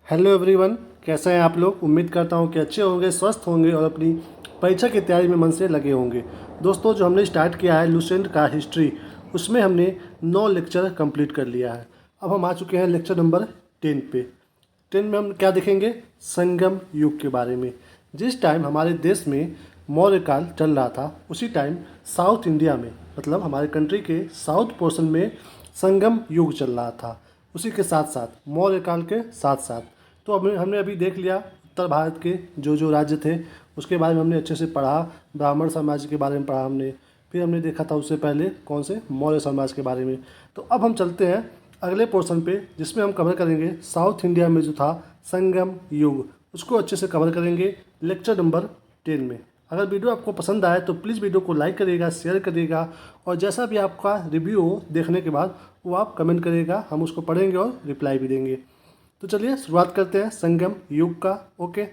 Hello everyone, कैसे हैं आप लोग। उम्मीद करता हूं कि अच्छे होंगे, स्वस्थ होंगे और अपनी परीक्षा की तैयारी में मन से लगे होंगे। दोस्तों, जो हमने स्टार्ट किया है लुसेंट का हिस्ट्री, उसमें हमने 9 लेक्चर कंप्लीट कर लिया है। अब हम आ चुके हैं लेक्चर नंबर 10 पे। 10 में हम क्या देखेंगे? संगम युग के बारे में। जिस टाइम हमारे देश में मौर्य काल चल रहा था, उसी टाइम साउथ इंडिया में, मतलब हमारे कंट्री के साउथ पोर्शन में संगम युग चल रहा था। उसी के साथ साथ मौर्य काल के साथ साथ तो अब हमने अभी देख लिया उत्तर भारत के जो जो राज्य थे, उसके बारे में हमने अच्छे से पढ़ा। ब्राह्मण साम्राज्य के बारे में पढ़ा हमने। फिर हमने देखा था उससे पहले कौन से, मौर्य साम्राज्य के बारे में। तो अब हम चलते हैं अगले पोर्शन पे, जिसमें हम कवर करेंगे साउथ इंडिया में जो था संगम युग, उसको अच्छे से कवर करेंगे लेक्चर नंबर 10 में। अगर वीडियो आपको पसंद आए तो प्लीज़ वीडियो को लाइक करिएगा, शेयर करिएगा, और जैसा भी आपका रिव्यू हो देखने के बाद वो आप कमेंट करिएगा, हम उसको पढ़ेंगे और रिप्लाई भी देंगे। तो चलिए शुरुआत करते हैं संगम युग का। ओके,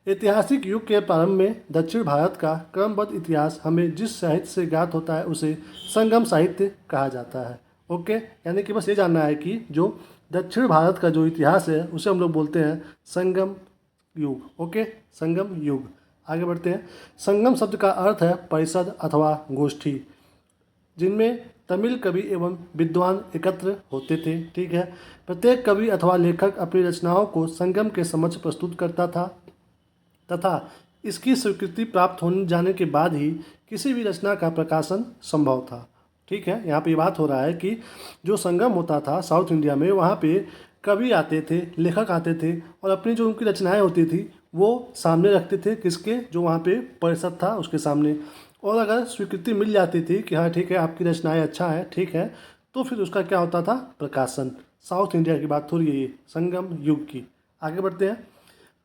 ऐतिहासिक युग के प्रारंभ में दक्षिण भारत का क्रमबद्ध इतिहास हमें जिस साहित्य से ज्ञात होता है उसे संगम साहित्य कहा जाता है। ओके, यानी कि बस ये जानना है कि जो दक्षिण भारत का जो इतिहास है उसे हम लोग बोलते हैं संगम युग। ओके, संगम युग। आगे बढ़ते हैं। संगम शब्द का अर्थ है परिषद अथवा गोष्ठी, जिनमें तमिल कवि एवं विद्वान एकत्र होते थे। ठीक है, प्रत्येक कवि अथवा लेखक अपनी रचनाओं को संगम के समक्ष प्रस्तुत करता था तथा इसकी स्वीकृति प्राप्त होने जाने के बाद ही किसी भी रचना का प्रकाशन संभव था। ठीक है, यहाँ पे बात हो रहा है कि जो संगम होता था साउथ इंडिया में, वहाँ पे कवि आते थे, लेखक आते थे और अपनी जो उनकी रचनाएं होती थी वो सामने रखते थे। किसके? जो वहाँ पे परिषद था उसके सामने। और अगर स्वीकृति मिल जाती थी कि हाँ ठीक है आपकी रचनाएं अच्छा है, ठीक है, तो फिर उसका क्या होता था? प्रकाशन। साउथ इंडिया की बात हो रही है ये संगम युग की। आगे बढ़ते हैं।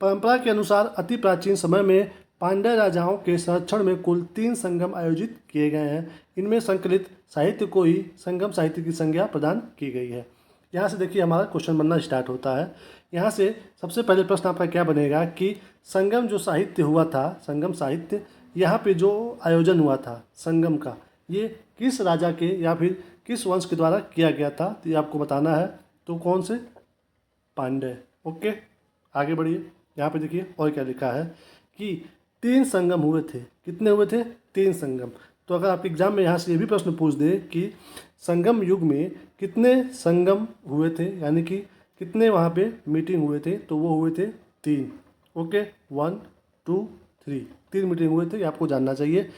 परंपरा के अनुसार अति प्राचीन समय में पांड्य राजाओं के संरक्षण में कुल 3 संगम आयोजित किए गए हैं। इनमें संकलित साहित्य को ही संगम साहित्य की संज्ञा प्रदान की गई है। यहाँ से देखिए हमारा क्वेश्चन बनना स्टार्ट होता है। यहाँ से सबसे पहले प्रश्न आपका क्या बनेगा कि संगम जो साहित्य हुआ था, संगम साहित्य, यहाँ पे जो आयोजन हुआ था संगम का, ये किस राजा के या फिर किस वंश के द्वारा किया गया था, तो ये आपको बताना है। तो कौन से? पांड्य। ओके, आगे बढ़िए। यहाँ पे देखिए और क्या लिखा है कि 3 संगम हुए थे। कितने हुए थे? 3 संगम। तो अगर आपके एग्जाम में यहाँ से ये भी प्रश्न पूछ दे कि संगम युग में कितने संगम हुए थे, यानी कि कितने वहाँ पे मीटिंग हुए थे, तो वो हुए थे 3। ओके, 1 2 3, 3 मीटिंग हुए थे। ये आपको जानना चाहिए।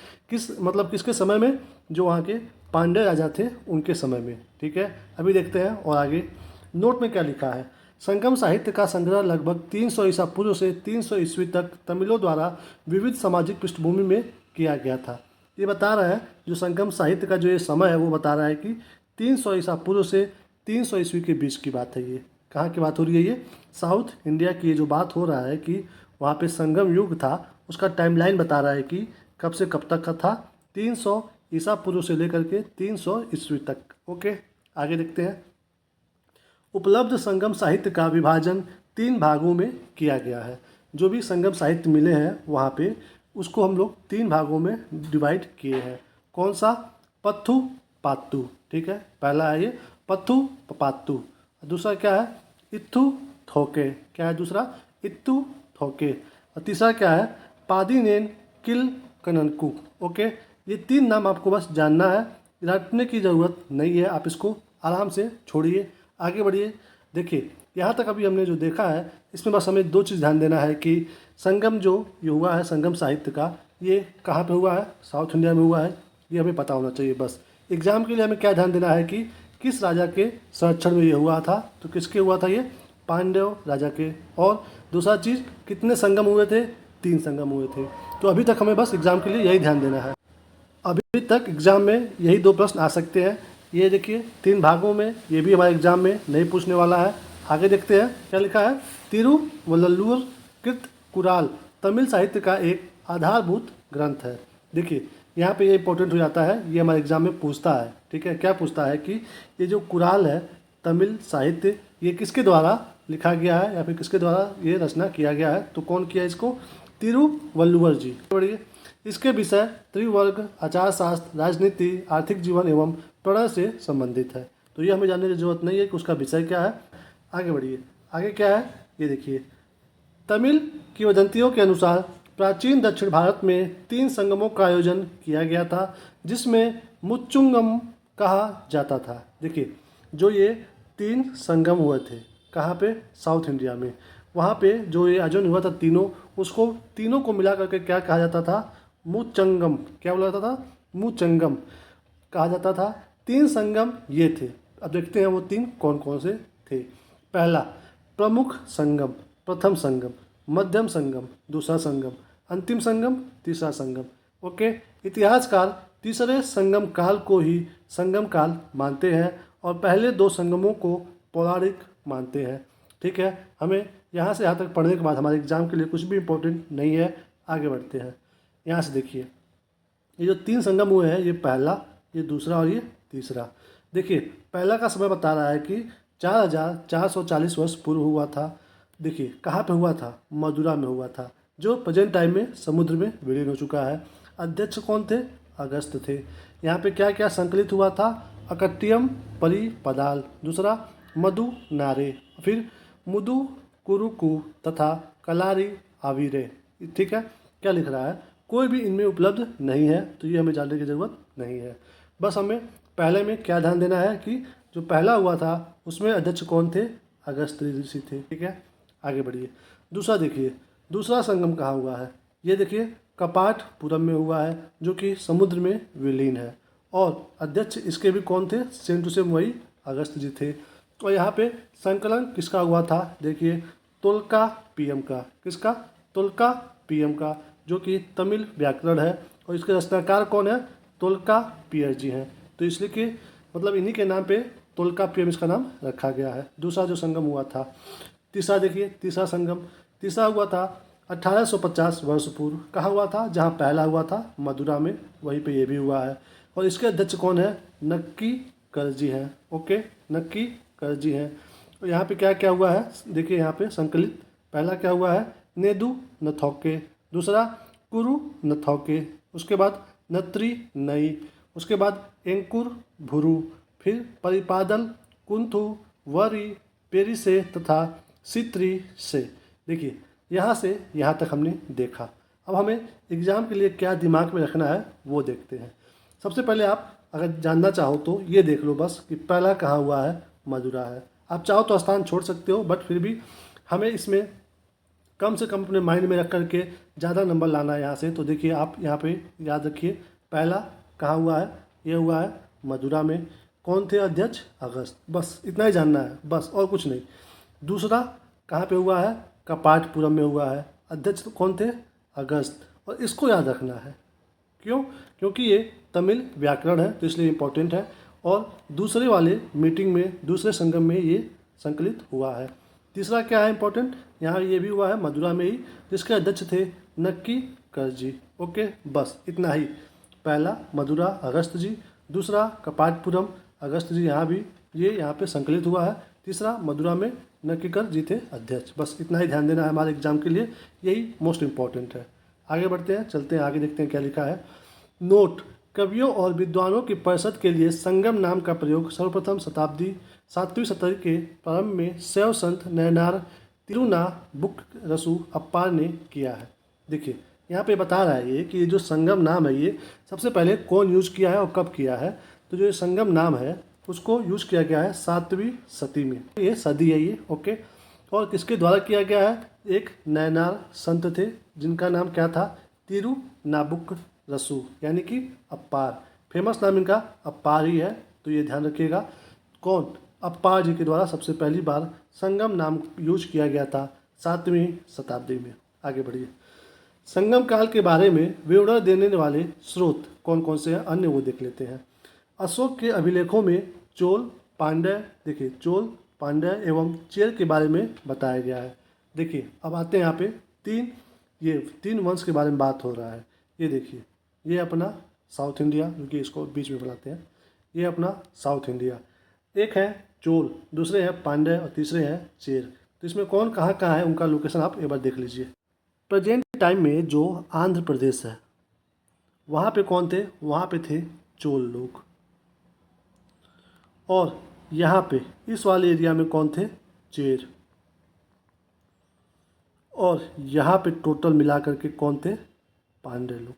मतलब किसके समय में? जो वहाँ के पांड्य राजा थे उनके समय में। ठीक है, अभी देखते हैं और आगे नोट में क्या लिखा है। संगम साहित्य का संग्रह लगभग 300 ईसा पूर्व से 300 ईस्वी तक तमिलों द्वारा विविध सामाजिक पृष्ठभूमि में किया गया था। ये बता रहा है, जो संगम साहित्य का जो ये समय है वो बता रहा है कि 300 ईसा पूर्व से 300 ईस्वी के बीच की बात है। ये कहाँ की बात हो रही है? ये साउथ इंडिया की ये जो बात हो रहा है कि वहाँ पे संगम युग था, उसका टाइमलाइन बता रहा है कि कब से कब तक का था। 300 ईसा पूर्व से लेकर के 300 ईस्वी तक। ओके, आगे देखते हैं। उपलब्ध संगम साहित्य का विभाजन 3 भागों में किया गया है। जो भी संगम साहित्य मिले हैं वहाँ पे, उसको हम लोग 3 भागों में डिवाइड किए हैं। कौन सा? पत्थु पात्तु। ठीक है, पहला है ये पत्थु पात्तु। दूसरा क्या है? इत्थु थोके। क्या है दूसरा? इत्थु थोके। और तीसरा क्या है? पादीनेन किल कननकु। ओके, ये 3 नाम आपको बस जानना है, रटने की ज़रूरत नहीं है, आप इसको आराम से छोड़िए, आगे बढ़िए। देखिए यहाँ तक अभी हमने जो देखा है, इसमें बस हमें 2 चीज़ ध्यान देना है कि संगम जो ये हुआ है संगम साहित्य का, ये कहाँ पे हुआ है? साउथ इंडिया में हुआ है। ये हमें पता होना चाहिए बस। एग्जाम के लिए हमें क्या ध्यान देना है कि किस राजा के संरक्षण में ये हुआ था, तो किसके हुआ था? ये पांड्य राजा के। और दूसरा चीज़, कितने संगम हुए थे? 3 संगम हुए थे। तो अभी तक हमें बस एग्जाम के लिए यही ध्यान देना है। अभी तक एग्जाम में यही 2 प्रश्न आ सकते हैं। ये देखिए 3 भागों में, ये भी हमारे एग्जाम में नहीं पूछने वाला है। आगे देखते हैं क्या लिखा है। तिरुवल्लुवर कृत कुराल तमिल साहित्य का एक आधारभूत ग्रंथ है। देखिए यहाँ पे ये इंपॉर्टेंट हो जाता है, ये हमारे एग्जाम में पूछता है। ठीक है, क्या पूछता है कि ये जो कुराल है तमिल साहित्य, ये किसके द्वारा लिखा गया है या फिर किसके द्वारा ये रचना किया गया है? तो कौन किया इसको? तिरुवल्लुवर जी। बढ़िए। इसके विषय त्रिवर्ग, आचार शास्त्र, राजनीति, आर्थिक जीवन एवं प्रणय से संबंधित है। तो ये हमें जानने की जरूरत नहीं है कि उसका विषय क्या है। आगे बढ़िए। आगे क्या है? ये देखिए, तमिल किंवदंतियों के अनुसार प्राचीन दक्षिण भारत में 3 संगमों का आयोजन किया गया था जिसमें मुच्चुंगम कहा जाता था। देखिए, जो ये 3 संगम हुए थे, कहाँ पे? साउथ इंडिया में। वहाँ पे जो ये आयोजन हुआ था तीनों, उसको तीनों को मिला करके क्या कहा जाता था? मुच्चंगम। क्या बोला जाता था? मुच्चंगम कहा जाता था। 3 संगम ये थे। अब देखते हैं वो 3 कौन कौन से थे। पहला, प्रमुख संगम, प्रथम संगम, मध्यम संगम, दूसरा संगम, अंतिम संगम, तीसरा संगम। ओके, इतिहासकार तीसरे संगम काल को ही संगम काल मानते हैं और पहले 2 संगमों को पौराणिक मानते हैं। ठीक है, हमें यहाँ से यहाँ तक पढ़ने के बाद हमारे एग्जाम के लिए कुछ भी इम्पोर्टेंट नहीं है। आगे बढ़ते हैं। यहाँ से देखिए, ये जो 3 संगम हुए हैं, ये पहला, ये दूसरा और ये तीसरा। देखिए, पहला का समय बता रहा है कि 4440 वर्ष पूर्व हुआ था। देखिए, कहाँ पे हुआ था? मदुरा में हुआ था, जो प्रेजेंट टाइम में समुद्र में विलीन हो चुका है। अध्यक्ष कौन थे? अगस्त थे। यहाँ पे क्या क्या संकलित हुआ था? अकट्टियम परिपदाल, दूसरा मधु नारे, फिर मुदु कुरुकु तथा कलारी आविरे। ठीक है, क्या लिख रहा है? कोई भी इनमें उपलब्ध नहीं है, तो ये हमें जानने की ज़रूरत नहीं है। बस हमें पहले में क्या ध्यान देना है कि जो पहला हुआ था उसमें अध्यक्ष कौन थे? अगस्त ऋषि थे। ठीक है, आगे बढ़िए। दूसरा देखिए, दूसरा संगम कहाँ हुआ है? ये देखिए, कपाटपुरम में हुआ है, जो कि समुद्र में विलीन है। और अध्यक्ष इसके भी कौन थे? सेम टू सेम वही अगस्त जी थे। और यहाँ पे संकलन किसका हुआ था? देखिए, तोल्का पीएम का। किसका? तोल्का पीएम का, जो कि तमिल व्याकरण है और इसके रचनाकार कौन है? तोल्का पीयर जी हैं। तो इसलिए कि मतलब इन्हीं के नाम पे तोल्का पीएम इसका नाम रखा गया है। दूसरा जो संगम हुआ था। तीसरा देखिए, तीसरा संगम, तीसरा हुआ था 1850 वर्ष पूर्व। कहाँ हुआ था? जहाँ पहला हुआ था मदुरा में, वहीं पे ये भी हुआ है। और इसके अध्यक्ष कौन है? नक्की करजी हैं। ओके, नक्की करजी हैं। और यहाँ पे क्या क्या हुआ है? देखिए, यहाँ पे संकलित पहला क्या हुआ है? नेदु नथौके, दूसरा कुरु नथौके, उसके बाद नत्री नई, उसके बाद एंकुर भुरु, फिर परिपादल कुंथु वरी पेरिसे तथा सित्री से। देखिए, यहाँ से यहाँ तक हमने देखा। अब हमें एग्ज़ाम के लिए क्या दिमाग में रखना है वो देखते हैं। सबसे पहले आप अगर जानना चाहो तो ये देख लो बस कि पहला कहाँ हुआ है? मदुरा है। आप चाहो तो स्थान छोड़ सकते हो, बट फिर भी हमें इसमें कम से कम अपने माइंड में रख करके ज़्यादा नंबर लाना है यहाँ से। तो देखिए, आप यहाँ पे याद रखिए, पहला कहाँ हुआ है? ये हुआ है मदुरा में। कौन थे अध्यक्ष? अगस्त। बस इतना ही जानना है, बस और कुछ नहीं। दूसरा कहाँ पे हुआ है? कपाटपुरम में हुआ है। अध्यक्ष कौन थे? अगस्त। और इसको याद रखना है। क्यों? क्योंकि ये तमिल व्याकरण है, तो इसलिए इम्पोर्टेंट है। और दूसरे वाले मीटिंग में, दूसरे संगम में ये संकलित हुआ है। तीसरा क्या है इम्पोर्टेंट? यहाँ ये भी हुआ है मदुरा में ही, जिसके अध्यक्ष थे नक्की करजी। ओके, बस इतना ही। पहला मदुरा अगस्त जी, दूसरा कपाटपुरम अगस्त जी, यहाँ भी ये यहाँ पे संकलित हुआ है। तीसरा मदुरा में नक्कीकर जी थे अध्यक्ष। बस इतना ही ध्यान देना है हमारे एग्जाम के लिए, यही मोस्ट इम्पॉर्टेंट है। आगे बढ़ते हैं, चलते हैं आगे, देखते हैं क्या लिखा है। नोट, कवियों और विद्वानों की परिषद के लिए संगम नाम का प्रयोग सर्वप्रथम 7वीं शताब्दी के प्रारंभ में शैव संत नयनार तिरुनाबुक रसु अप्पार ने किया है। देखिए, यहाँ पे बता रहा है ये कि ये जो संगम नाम है, ये सबसे पहले कौन यूज किया है और कब किया है। तो जो ये संगम नाम है उसको यूज किया गया है 7वीं सदी में। ये सदी है ये। ओके, और किसके द्वारा किया गया है? एक नयनार संत थे जिनका नाम क्या था? तिरुनाबुक रसु, यानी कि अप्पार। फेमस नाम इनका अप्पार ही है, तो ये ध्यान रखिएगा। कौन? अप्पार जी के द्वारा सबसे पहली बार संगम नाम यूज किया गया था 7वीं शताब्दी में। आगे बढ़िए। संगम काल के बारे में विवरण देने वाले स्रोत कौन कौन से हैं अन्य वो देख लेते हैं। अशोक के अभिलेखों में चोल, पांड्य, देखिए चोल, पांड्य एवं चेर के बारे में बताया गया है। देखिए, अब आते हैं यहाँ पे तीन वंश के बारे में बात हो रहा है। ये देखिए, ये अपना साउथ इंडिया, क्योंकि इसको बीच में बनाते हैं, ये अपना साउथ इंडिया। एक है चोल, दूसरे हैं पांड्य और तीसरे हैं चेर। तो इसमें कौन कहाँ कहाँ है उनका लोकेशन आप एक बार देख लीजिए। प्रेजेंट टाइम में जो आंध्र प्रदेश है वहाँ पे कौन थे? वहाँ पे थे चोल लोग। और यहाँ पे इस वाले एरिया में कौन थे? चेर। और यहाँ पे टोटल मिला करके कौन थे? पांड्य लोग।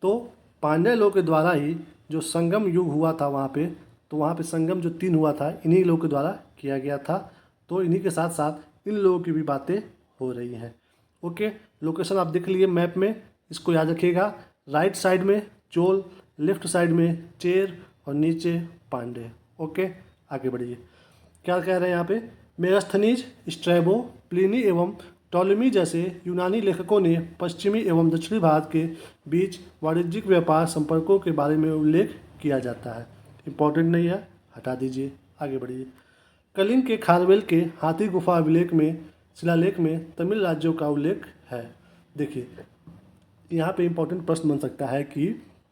तो पांड्य लोग के द्वारा ही जो संगम युग हुआ था वहाँ पे, तो वहाँ पे संगम जो 3 हुआ था इन्हीं लोगों के द्वारा किया गया था। तो इन्हीं के साथ साथ इन लोगों की भी बातें हो रही हैं। ओके, लोकेशन आप देख लिए मैप में, इसको याद रखिएगा। राइट साइड में चोल, लेफ्ट साइड में चेर और नीचे पांड्य। ओके, आगे बढ़िए। क्या कह रहे हैं यहाँ पे? मेगास्थनीज, स्ट्रैबो, प्लिनी एवं टॉलेमी जैसे यूनानी लेखकों ने पश्चिमी एवं दक्षिणी भारत के बीच वाणिज्यिक व्यापार संपर्कों के बारे में उल्लेख किया जाता है। इम्पोर्टेंट नहीं है, हटा दीजिए, आगे बढ़िए। कलिंग के खारवेल के हाथी गुफा अभिलेख में शिलालेख में तमिल राज्यों का उल्लेख है। देखिए, यहाँ पे इम्पोर्टेंट प्रश्न बन सकता है कि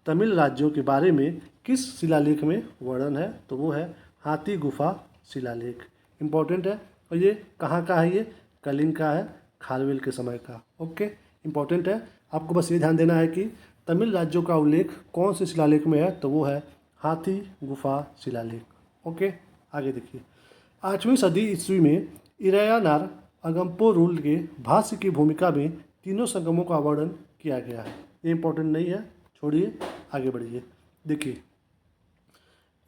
तमिल राज्यों के बारे में किस शिलालेख में वर्णन है? तो वो है हाथी गुफा शिलालेख। इम्पोर्टेंट है। और ये कहाँ का है? ये कलिंग का है, खारवेल के समय का। ओके, इम्पोर्टेंट है। आपको बस ये ध्यान देना है कि तमिल राज्यों का उल्लेख कौन से शिलालेख में है? तो वो है हाथी गुफा शिलालेख। ओके, आगे देखिए। 8वीं सदी ईस्वी में इरैयानार अगम्पोरुल के भाष्य की भूमिका में तीनों संगमों का वर्णन किया गया है। ये इंपॉर्टेंट नहीं है, छोड़िए, आगे बढ़िए। देखिए,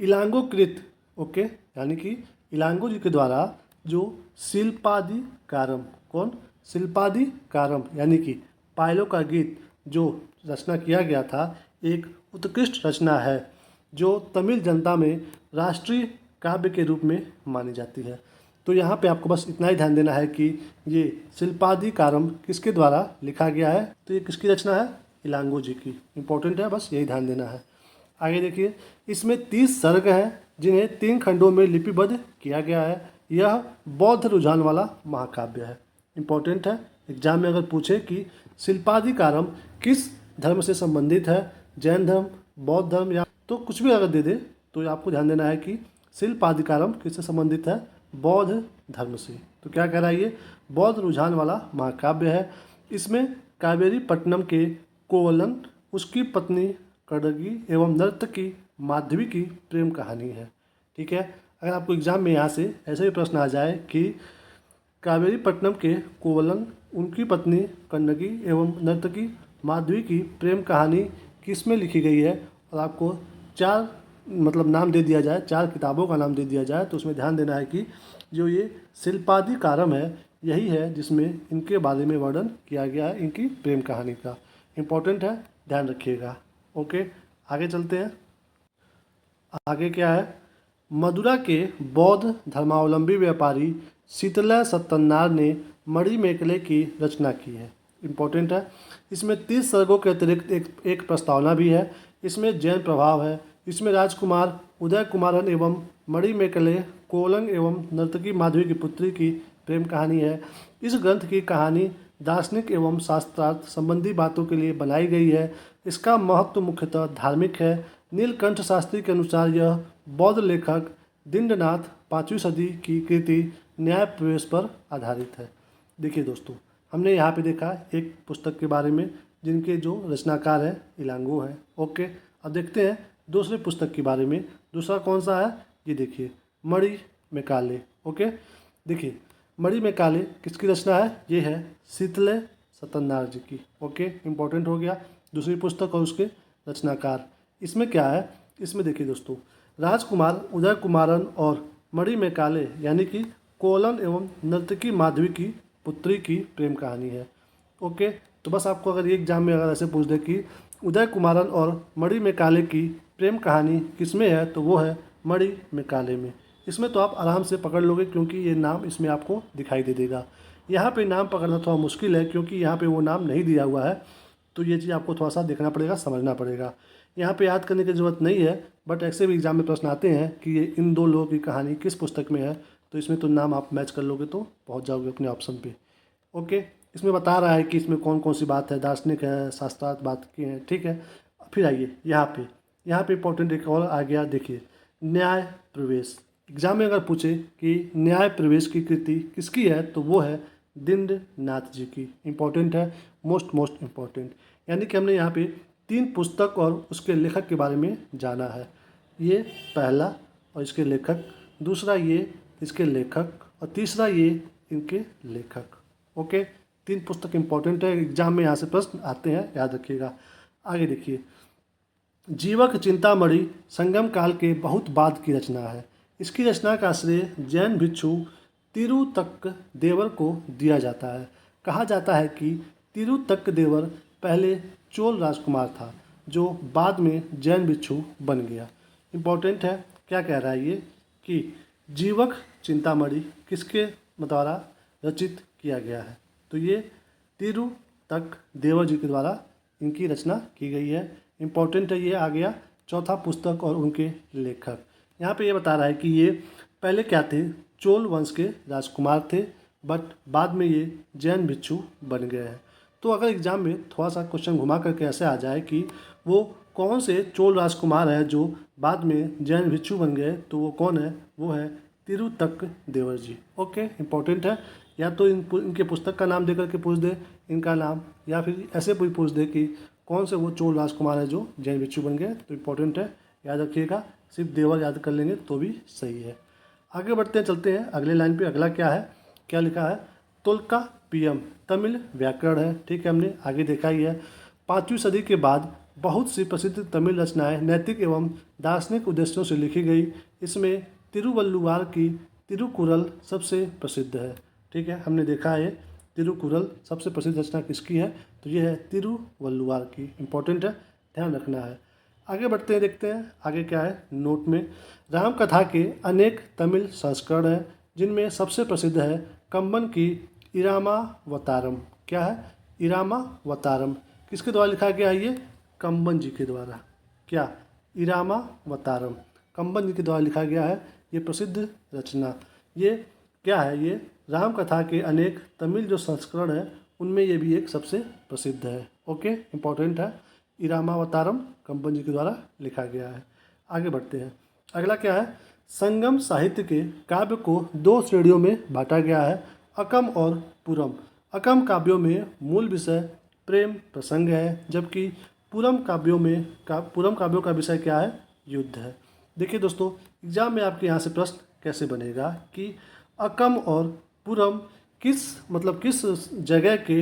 इलांगो कृत, ओके, यानी कि इलांगो जी के द्वारा जो शिल्पादिकारम, कौन? शिल्पादिकारम यानी कि पायलों का गीत जो रचना किया गया था, एक उत्कृष्ट रचना है जो तमिल जनता में राष्ट्रीय काव्य के रूप में मानी जाती है। तो यहाँ पे आपको बस इतना ही ध्यान देना है कि ये शिल्पादिकारम किसके द्वारा लिखा गया है? तो ये किसकी रचना है? इलांगो जी की। इम्पोर्टेंट है, बस यही ध्यान देना है। आगे देखिए, इसमें 30 सर्ग हैं जिन्हें 3 खंडों में लिपिबद्ध किया गया है। यह बौद्ध रुझान वाला महाकाव्य है। इम्पोर्टेंट है, एग्जाम में अगर पूछे कि शिल्पादिकारम किस धर्म से संबंधित है, जैन धर्म, बौद्ध धर्म, या तो कुछ भी अगर दे दे तो आपको ध्यान देना है कि शिल्पादिकारम किससे संबंधित है? बौद्ध धर्म से। तो क्या कह रहा है? ये बौद्ध रुझान वाला महाकाव्य है। इसमें कावेरी पट्टनम के कोवलन, उसकी पत्नी कड़गी एवं नर्तकी माधवी की प्रेम कहानी है। ठीक है, अगर आपको एग्जाम में यहाँ से ऐसे ही प्रश्न आ जाए कि कावेरी पट्टनम के कोवलन, उनकी पत्नी कन्नगी एवं नर्तकी माधवी की प्रेम कहानी किस में लिखी गई है, और आपको 4 नाम दे दिया जाए, 4 किताबों का नाम दे दिया जाए, तो उसमें ध्यान देना है कि जो ये शिल्पादिकारम है यही है जिसमें इनके बारे में वर्णन किया गया है, इनकी प्रेम कहानी का। इम्पोर्टेंट है, ध्यान रखिएगा। ओके, आगे चलते हैं। आगे क्या है? मदुरा के बौद्ध धर्मावलंबी व्यापारी शीतला सत्तन्नार ने मणिमेकले की रचना की है। इम्पोर्टेंट है। इसमें 30 सर्गों के अतिरिक्त एक प्रस्तावना भी है। इसमें जैन प्रभाव है। इसमें राजकुमार उदय कुमारन एवं मणिमेकले कोलंग एवं नर्तकी माधवी की पुत्री की प्रेम कहानी है। इस ग्रंथ की कहानी दार्शनिक एवं शास्त्रार्थ संबंधी बातों के लिए बनाई गई है। इसका महत्व मुख्यतः धार्मिक है। नीलकंठ शास्त्री के अनुसार यह बौद्ध लेखक दिंडनाथ 5वीं सदी की कृति न्याय प्रवेश पर आधारित है। देखिए दोस्तों, हमने यहाँ पे देखा एक पुस्तक के बारे में जिनके जो रचनाकार है इलांगो है। ओके, अब देखते हैं दूसरे पुस्तक के बारे में। दूसरा कौन सा है? ये देखिए, मणिमेकाले। ओके, देखिए मणिमेकाले किसकी रचना है? ये है शीतले सत्तन्नार जी की। ओके, इम्पोर्टेंट हो गया दूसरी पुस्तक और उसके रचनाकार। इसमें क्या है? इसमें देखिए दोस्तों, राजकुमार उदय कुमारन और मणिमेकाले यानी कि कोलन एवं नर्तकी माधवी की पुत्री की प्रेम कहानी है। ओके, तो बस आपको अगर एग्जाम में अगर ऐसे पूछ दे कि उदय कुमारन और मणिमेकाले की प्रेम कहानी किसमें है, तो वो है मणिमेकाले में। इसमें तो आप आराम से पकड़ लोगे क्योंकि ये नाम इसमें आपको दिखाई दे देगा। यहाँ पे नाम पकड़ना थोड़ा मुश्किल है क्योंकि यहाँ पे वो नाम नहीं दिया हुआ है, तो ये चीज़ आपको थोड़ा सा देखना पड़ेगा, समझना पड़ेगा। यहाँ पे याद करने की ज़रूरत नहीं है, बट ऐसे भी एग्जाम में प्रश्न आते हैं कि ये इन 2 लोगों की कहानी किस पुस्तक में है, तो इसमें तो नाम आप मैच कर लोगे तो पहुँच जाओगे अपने ऑप्शन पे। ओके, इसमें बता रहा है कि इसमें कौन कौन सी बात है, दार्शनिक है, शास्त्रार्थ बात की है। ठीक है, फिर आइए यहाँ पे इंपॉर्टेंट एक और आ गया। देखिए, न्याय प्रवेश। एग्जाम में अगर पूछे कि न्याय प्रवेश की कृति किसकी है, तो वो है दिंडनाथ जी की। इम्पोर्टेंट है, मोस्ट इम्पॉर्टेंट। यानी कि हमने यहाँ पे 3 पुस्तक और उसके लेखक के बारे में जाना है। ये पहला और इसके लेखक, दूसरा ये इसके लेखक, और तीसरा ये इनके लेखक। ओके, 3 पुस्तक इंपॉर्टेंट है, एग्जाम में यहाँ से प्रश्न आते हैं, याद रखिएगा। आगे देखिए, जीवक चिंतामणि संगम काल के बहुत बाद की रचना है। इसकी रचना का श्रेय जैन भिक्षु तिरुतक्क-देवर को दिया जाता है। कहा जाता है कि तिरुतक्क-देवर पहले चोल राजकुमार था जो बाद में जैन भिक्षु बन गया। इम्पोर्टेंट है, क्या कह रहा है ये कि जीवक चिंतामणि किसके द्वारा रचित किया गया है, तो ये तिरुतक्क-देवर जी के द्वारा इनकी रचना की गई है। इम्पोर्टेंट है, ये आ गया चौथा पुस्तक और उनके लेखक। यहाँ पे ये बता रहा है कि ये पहले क्या थे, चोल वंश के राजकुमार थे, बट बाद में ये जैन भिक्षु बन गए हैं। तो अगर एग्जाम में थोड़ा सा क्वेश्चन घुमा करके ऐसे आ जाए कि वो कौन से चोल राजकुमार है जो बाद में जैन भिक्षु बन गए, तो वो कौन है, वो है तिरुतक्क-देवर जी। ओके, इम्पोर्टेंट है, या तो इनके पुस्तक का नाम दे करके पूछ दे इनका नाम, या फिर ऐसे कोई पूछ दे कि कौन से वो चोल राजकुमार है जो जैन भिक्षु बन गए, तो इम्पोर्टेंट है, याद रखिएगा। सिर्फ देवर याद कर लेंगे तो भी सही है। आगे बढ़ते हैं, चलते हैं अगले लाइन पे। अगला क्या है, क्या लिखा है, तोल्काप्पियम तमिल व्याकरण है। ठीक है, हमने आगे देखा ही है। 5वीं सदी के बाद बहुत सी प्रसिद्ध तमिल रचनाएं नैतिक एवं दार्शनिक उद्देश्यों से लिखी गई। इसमें तिरुवल्लुवार की तिरुकुरल सबसे प्रसिद्ध है। ठीक है, हमने देखा है तिरुकुरल सबसे प्रसिद्ध रचना किसकी है, तो ये है तिरुवल्लुवार की। इम्पोर्टेंट है, ध्यान रखना है। आगे बढ़ते हैं, देखते हैं आगे क्या है। नोट में राम कथा के अनेक तमिल संस्करण हैं, जिनमें सबसे प्रसिद्ध है कंबन की इरामावतारम। क्या है, इरामावतारम किसके द्वारा लिखा गया है, ये कंबन जी के द्वारा। क्या, इरामावतारम कंबन जी के द्वारा लिखा गया है, ये प्रसिद्ध रचना। ये क्या है, ये राम कथा के अनेक तमिल जो संस्करण है उनमें ये भी एक सबसे प्रसिद्ध है। ओके, इम्पॉर्टेंट है, इरामावतारम कंबन जी के द्वारा लिखा गया है। आगे बढ़ते हैं, अगला क्या है, संगम साहित्य के काव्य को 2 श्रेणियों में बांटा गया है, अकम और पुरम। अकम काव्यों में मूल विषय प्रेम प्रसंग है, जबकि पुरम काव्यों का विषय क्या है, युद्ध है। देखिए दोस्तों, एग्जाम में आपके यहाँ से प्रश्न कैसे बनेगा कि अकम और पुरम किस जगह के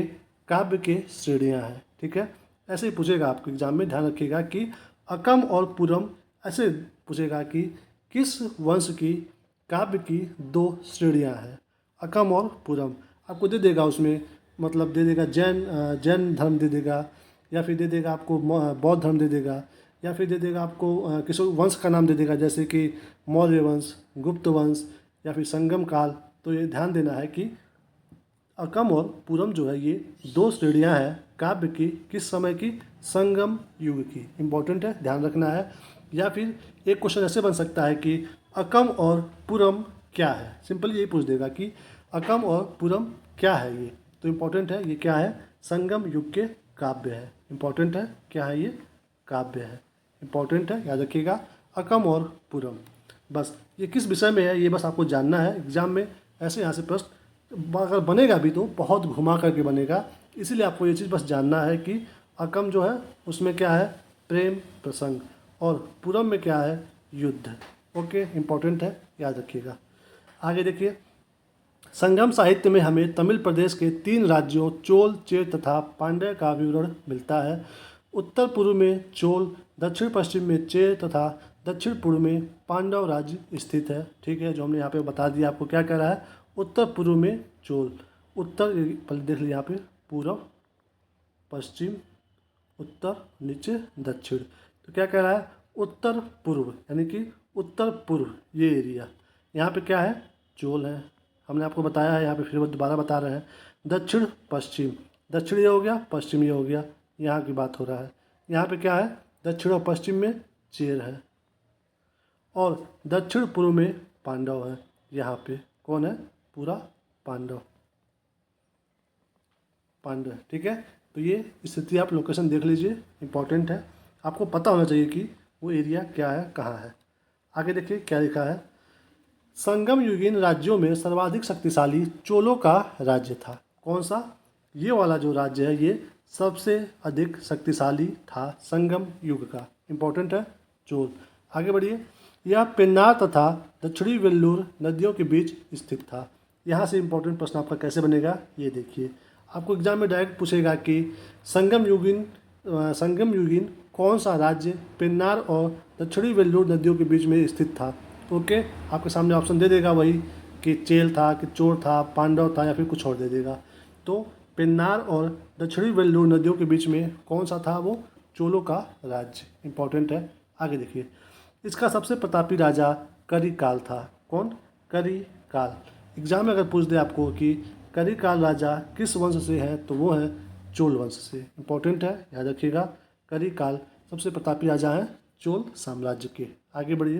काव्य के श्रेणियाँ हैं। ठीक है, ऐसे ही पूछेगा आपको एग्जाम में, ध्यान रखिएगा कि अकम और पुरम ऐसे पूछेगा कि किस वंश की काव्य की 2 श्रेणियाँ हैं। अकम और पुरम आपको दे देगा, उसमें मतलब दे देगा जैन धर्म दे देगा, या फिर दे देगा आपको बौद्ध धर्म दे देगा, या फिर दे देगा आपको किसी वंश का नाम दे देगा, जैसे कि मौर्य वंश, गुप्त वंश, या फिर संगम काल। तो ये ध्यान देना है कि अकम और पुरम जो है ये 2 श्रेणियाँ हैं काव्य की, किस समय की, संगम युग की। इम्पोर्टेंट है, ध्यान रखना है। या फिर एक क्वेश्चन ऐसे बन सकता है कि अकम और पुरम क्या है, सिंपल यही पूछ देगा कि अकम और पुरम क्या है ये। तो इम्पोर्टेंट है, ये क्या है, संगम युग के काव्य है। इम्पोर्टेंट है, क्या है, ये काव्य है। इम्पोर्टेंट है, याद रखिएगा, अकम और पुरम। बस ये किस विषय में है ये बस आपको जानना है। एग्जाम में ऐसे यहाँ से प्रश्न अगर बनेगा भी तो बहुत घुमा करके बनेगा, इसीलिए आपको ये चीज़ बस जानना है कि अकम जो है उसमें क्या है, प्रेम प्रसंग, और पुरम में क्या है, युद्ध। ओके, इम्पोर्टेंट है, याद रखिएगा। आगे देखिए, संगम साहित्य में हमें तमिल प्रदेश के 3 राज्यों चोल, चेर तथा पांड्य का विवरण मिलता है। उत्तर पूर्व में चोल, दक्षिण पश्चिम में चेर तथा दक्षिण पूर्व में पांडव राज्य स्थित है। ठीक है, जो हमने यहाँ पे बता दिया आपको, क्या कह रहा है, उत्तर पूर्व में चोल, उत्तर पहले देख लिया यहाँ पे, पूर्व पश्चिम उत्तर नीचे दक्षिण, तो क्या कह रहा है, उत्तर पूर्व, यानी कि उत्तर पूर्व ये एरिया, यहाँ पे क्या है, चोल है। हमने आपको बताया है, यहाँ पे फिर दोबारा बता रहे हैं। दक्षिण पश्चिम, दक्षिण ये हो गया, पश्चिम ये हो गया, यहाँ की बात हो रहा है। यहाँ पे क्या है, दक्षिण और पश्चिम में चेर है, और दक्षिण पूर्व में पांडव है। यहाँ पे कौन है, पूरा पांडव। ठीक है, तो ये स्थिति आप लोकेशन देख लीजिए, इंपॉर्टेंट है, आपको पता होना चाहिए कि वो एरिया क्या है, कहाँ है। आगे देखिए क्या लिखा है, संगम युगीन राज्यों में सर्वाधिक शक्तिशाली चोलों का राज्य था। कौन सा, ये वाला जो राज्य है ये सबसे अधिक शक्तिशाली था संगम युग का। इम्पोर्टेंट है, चोल। आगे बढ़िए, यह पेन्नार तथा दक्षिणी वेल्लूर नदियों के बीच स्थित था। यहाँ से इम्पोर्टेंट प्रश्न आपका कैसे बनेगा ये देखिए। आपको एग्जाम में डायरेक्ट पूछेगा कि संगम युगीन कौन सा राज्य पेन्नार और दक्षिणी वेल्लूर नदियों के बीच में स्थित था। ओके, आपके सामने ऑप्शन दे देगा वही कि चेल था, कि चोर था, पांडव था, या फिर कुछ और दे देगा। तो पेन्नार और दक्षिणी वेल्लूर नदियों के बीच में कौन सा था, वो चोलों का राज्य। इंपॉर्टेंट है। आगे देखिए, इसका सबसे प्रतापी राजा करिकाल था। कौन? करिकाल। एग्जाम में अगर पूछ दे आपको कि करिकाल राजा किस वंश से है, तो वो है चोल वंश से। इंपॉर्टेंट है, याद रखिएगा। करिकाल सबसे प्रतापी राजा हैं चोल साम्राज्य के। आगे बढ़िए,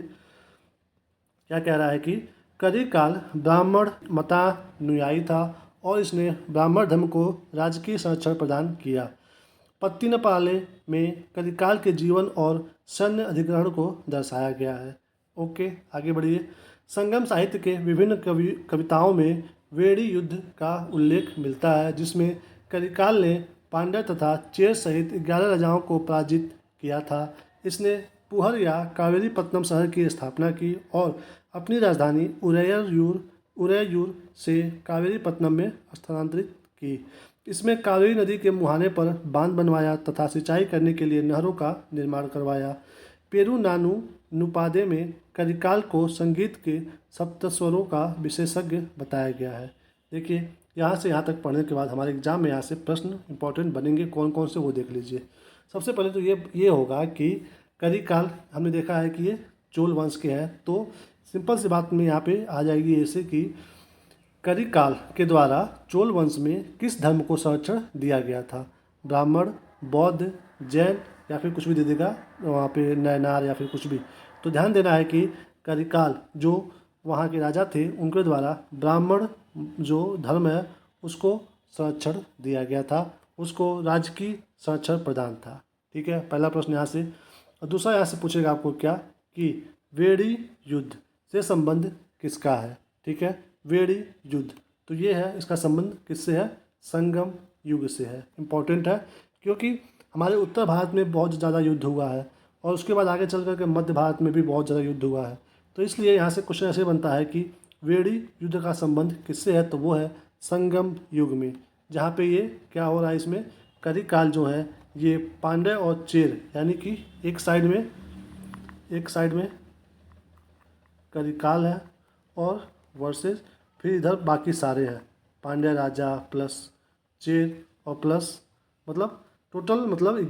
क्या कह रहा है कि करिकाल ब्राह्मण मतानुयायी था और इसने ब्राह्मण धर्म को राजकीय संरक्षण प्रदान किया। पत्तिनपाले में करिकाल के जीवन और सैन्य अधिग्रहण को दर्शाया गया है। ओके, आगे बढ़िए। संगम साहित्य के विभिन्न कविताओं में वेड़ी युद्ध का उल्लेख मिलता है, जिसमें करिकाल ने पांड्य तथा चेर सहित 11 राजाओं को पराजित किया था। इसने पुहर या कावेरीपत्तनम शहर की स्थापना की और अपनी राजधानी उरैयूर से कावेरीपत्तनम में स्थानांतरित की। इसमें कावेरी नदी के मुहाने पर बांध बनवाया तथा सिंचाई करने के लिए नहरों का निर्माण करवाया। पेरुनानु नुपादे में करिकाल को संगीत के सप्तस्वरों का विशेषज्ञ बताया गया है। देखिए, यहाँ से यहाँ तक पढ़ने के बाद हमारे एग्जाम में यहाँ से प्रश्न इंपॉर्टेंट बनेंगे, कौन कौन से वो देख लीजिए। सबसे पहले तो ये होगा कि करिकाल हमने देखा है कि ये चोल वंश के हैं, तो सिंपल सी बात में यहाँ पे आ जाएगी ऐसे कि करिकाल के द्वारा चोल वंश में किस धर्म को संरक्षण दिया गया था। ब्राह्मण, बौद्ध, जैन, या फिर कुछ भी दे देगा वहाँ पे, नयनार या फिर कुछ भी। तो ध्यान देना है कि करिकाल जो वहाँ के राजा थे, उनके द्वारा ब्राह्मण जो धर्म है उसको संरक्षण दिया गया था, उसको राजकीय संरक्षण प्रदान था। ठीक है, पहला प्रश्न यहाँ से। और दूसरा यहाँ से पूछेगा आपको क्या कि वेड़ी युद्ध से संबंध किसका है। ठीक है, वेड़ी युद्ध, तो ये है, इसका संबंध किससे है? संगम युग से है। इम्पॉर्टेंट है, क्योंकि हमारे उत्तर भारत में बहुत ज़्यादा युद्ध हुआ है और उसके बाद आगे चल करके मध्य भारत में भी बहुत ज़्यादा युद्ध हुआ है। तो इसलिए यहाँ से क्वेश्चन ऐसे बनता है कि वेड़ी युद्ध का संबंध किससे है, तो वो है संगम युग में, जहाँ पे ये क्या हो रहा है, इसमें करिकाल जो है ये पांड्य और चेर, यानी कि एक साइड में करिकाल है और वर्सेस फिर इधर बाकी सारे हैं, पांड्य राजा प्लस चेर और प्लस मतलब टोटल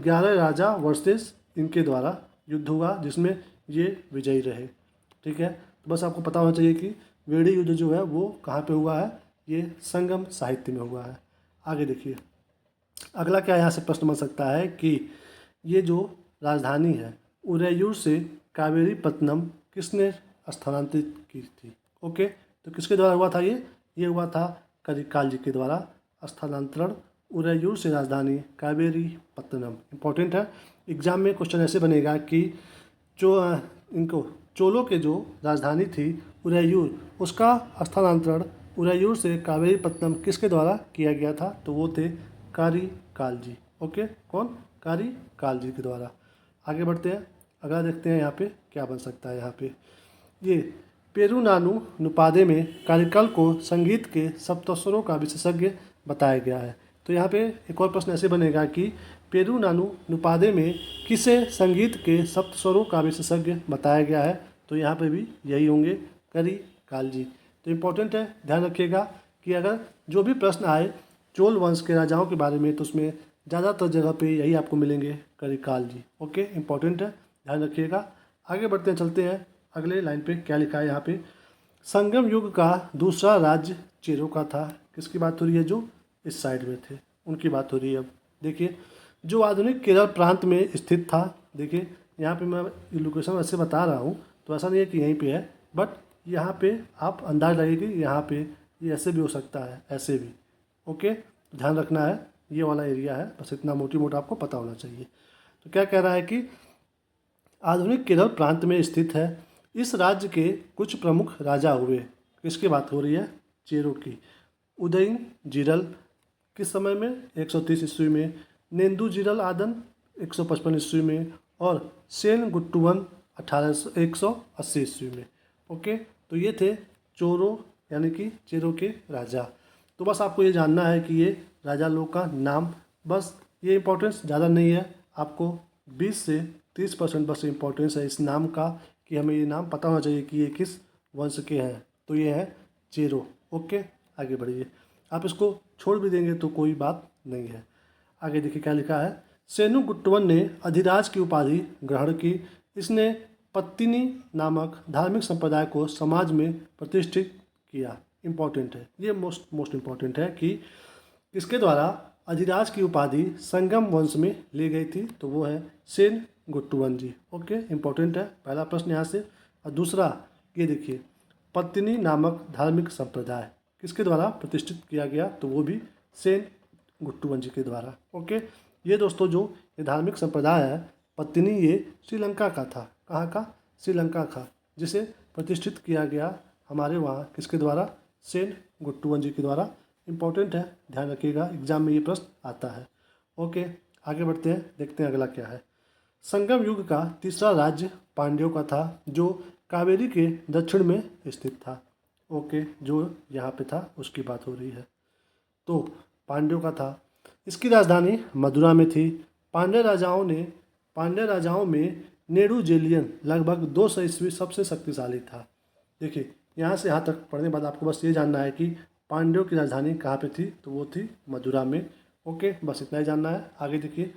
11 राजा वर्सेस इनके द्वारा युद्ध हुआ, जिसमें ये विजयी रहे। ठीक है, तो बस आपको पता होना चाहिए कि वेड़ी युद्ध जो है वो कहाँ पे हुआ है, ये संगम साहित्य में हुआ है। आगे देखिए, अगला क्या यहाँ से प्रश्न बन सकता है कि ये जो राजधानी है उरैयूर से कावेरीपत्तनम किसने स्थानांतरित की थी। ओके, तो किसके द्वारा हुआ था ये हुआ था करिकाल जी के द्वारा स्थानांतरण उरैयूर से राजधानी कावेरीपत्तनम। इंपॉर्टेंट है, एग्जाम में क्वेश्चन ऐसे बनेगा कि इनको चोलों के जो राजधानी थी उरैयूर, उसका स्थानांतरण उरैयूर से कावेरीपत्तनम किसके द्वारा किया गया था, तो वो थे करिकाल जी। ओके, कौन? करिकाल जी के द्वारा। आगे बढ़ते हैं, अगला देखते हैं यहाँ पे क्या बन सकता है। यहाँ पे ये पेरुनानु नुपादे में करिकाल को संगीत के सप्तस्वरों का विशेषज्ञ बताया गया है। तो यहाँ पे एक और प्रश्न ऐसे बनेगा कि पेरुनानु नुपादे में किसे संगीत के सप्तस्वरों का विशेषज्ञ बताया गया है, तो यहाँ पे भी यही होंगे करिकाल जी। तो इम्पोर्टेंट है, ध्यान रखिएगा कि अगर जो भी प्रश्न आए चोल वंश के राजाओं के बारे में, तो उसमें ज़्यादातर जगह पे यही आपको मिलेंगे, करिकाल जी। ओके, इम्पोर्टेंट है, ध्यान रखिएगा। आगे बढ़ते हैं, चलते हैं अगले लाइन पे क्या लिखा है यहाँ पे। संगम युग का दूसरा राज्य चेरों का था। किसकी बात हो रही है? जो इस साइड में थे उनकी बात हो रही है। अब देखिए, जो आधुनिक केरल प्रांत में स्थित था। देखिए यहाँ पे मैं लोकेशन ऐसे बता रहा हूँ, तो ऐसा नहीं है कि यहीं पे है, बट यहाँ पे आप अंदाज लगाइए कि यहाँ पे ये ऐसे भी हो सकता है, ऐसे भी। ओके, ध्यान रखना है, ये वाला एरिया है, बस इतना मोटी मोटा आपको पता होना चाहिए। तो क्या कह रहा है कि आधुनिक केरल प्रांत में स्थित है। इस राज्य के कुछ प्रमुख राजा हुए। किसकी बात हो रही है? चेरों की। उदयन जिरल किस समय में? 130 ईस्वी में। नेंदुजिरल आदन 155 ईस्वी में और सेन गुट्टुवन 180 ईस्वी में। ओके, तो ये थे चोरों यानी कि चेरों के राजा। तो बस आपको ये जानना है कि ये राजा लोग का नाम, बस ये इम्पोर्टेंस ज़्यादा नहीं है, आपको 20 से 30% बस इम्पोर्टेंस है इस नाम का, कि हमें ये नाम पता होना चाहिए कि ये किस वंश के हैं। तो ये है चेरो। ओके, आगे बढ़िए। आप इसको छोड़ भी देंगे तो कोई बात नहीं है। आगे देखिए क्या लिखा है। सेनुगुट्टवन ने अधिराज की उपाधि ग्रहण की। इसने पत्तिनी नामक धार्मिक संप्रदाय को समाज में प्रतिष्ठित किया। इम्पोर्टेंट है ये, मोस्ट इम्पोर्टेंट है कि किसके द्वारा अधिराज की उपाधि संगम वंश में ली गई थी, तो वो है सेनगुट्टवन जी। ओके, इम्पोर्टेंट है पहला प्रश्न यहाँ से। और दूसरा ये देखिए, पत्तिनी नामक धार्मिक संप्रदाय किसके द्वारा प्रतिष्ठित किया गया, तो वो भी सेनगुट्टवन जी के द्वारा। ओके, ये दोस्तों जो ये धार्मिक संप्रदाय है पत्तिनी, ये श्रीलंका का था। कहाँ का? श्रीलंका का, जिसे प्रतिष्ठित किया गया हमारे वहाँ किसके द्वारा? सेनगुट्टवन जी के द्वारा। इम्पोर्टेंट है, ध्यान रखिएगा, एग्जाम में ये प्रश्न आता है। ओके, आगे बढ़ते हैं, देखते हैं अगला क्या है। संगम युग का तीसरा राज्य पांड्यों का था, जो कावेरी के दक्षिण में स्थित था। ओके, जो यहाँ पे था उसकी बात हो रही है। तो पांड्यों का था, इसकी राजधानी मदुरा में थी। पांड्य राजाओं में नेडुजेलियन लगभग 200 ईस्वी सबसे शक्तिशाली था। देखिए यहाँ से यहाँ तक पढ़ने के बाद आपको बस ये जानना है कि पांड्यों की राजधानी कहाँ पे थी, तो वो थी मदुरा में। ओके, बस इतना ही जानना है। आगे देखिए,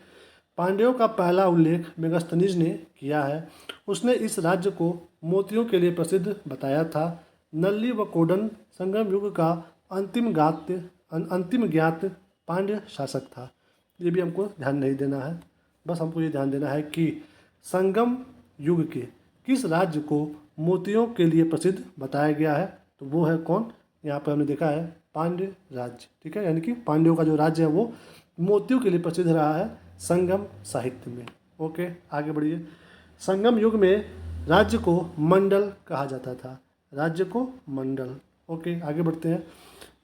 पांड्यों का पहला उल्लेख मेगस्थनीज ने किया है। उसने इस राज्य को मोतियों के लिए प्रसिद्ध बताया था। नल्ली व कोडन संगम युग का अंतिम ज्ञात पांड्य शासक था। ये भी हमको ध्यान नहीं देना है, बस हमको ये ध्यान देना है कि संगम युग के किस राज्य को मोतियों के लिए प्रसिद्ध बताया गया है, तो वो है कौन? यहाँ पर हमने देखा है पांड्य राज्य। ठीक है, यानी कि पांड्यों का जो राज्य है वो मोतियों के लिए प्रसिद्ध रहा है संगम साहित्य में। ओके, आगे बढ़िए। संगम युग में राज्य को मंडल कहा जाता था। राज्य को मंडल। ओके, आगे बढ़ते हैं।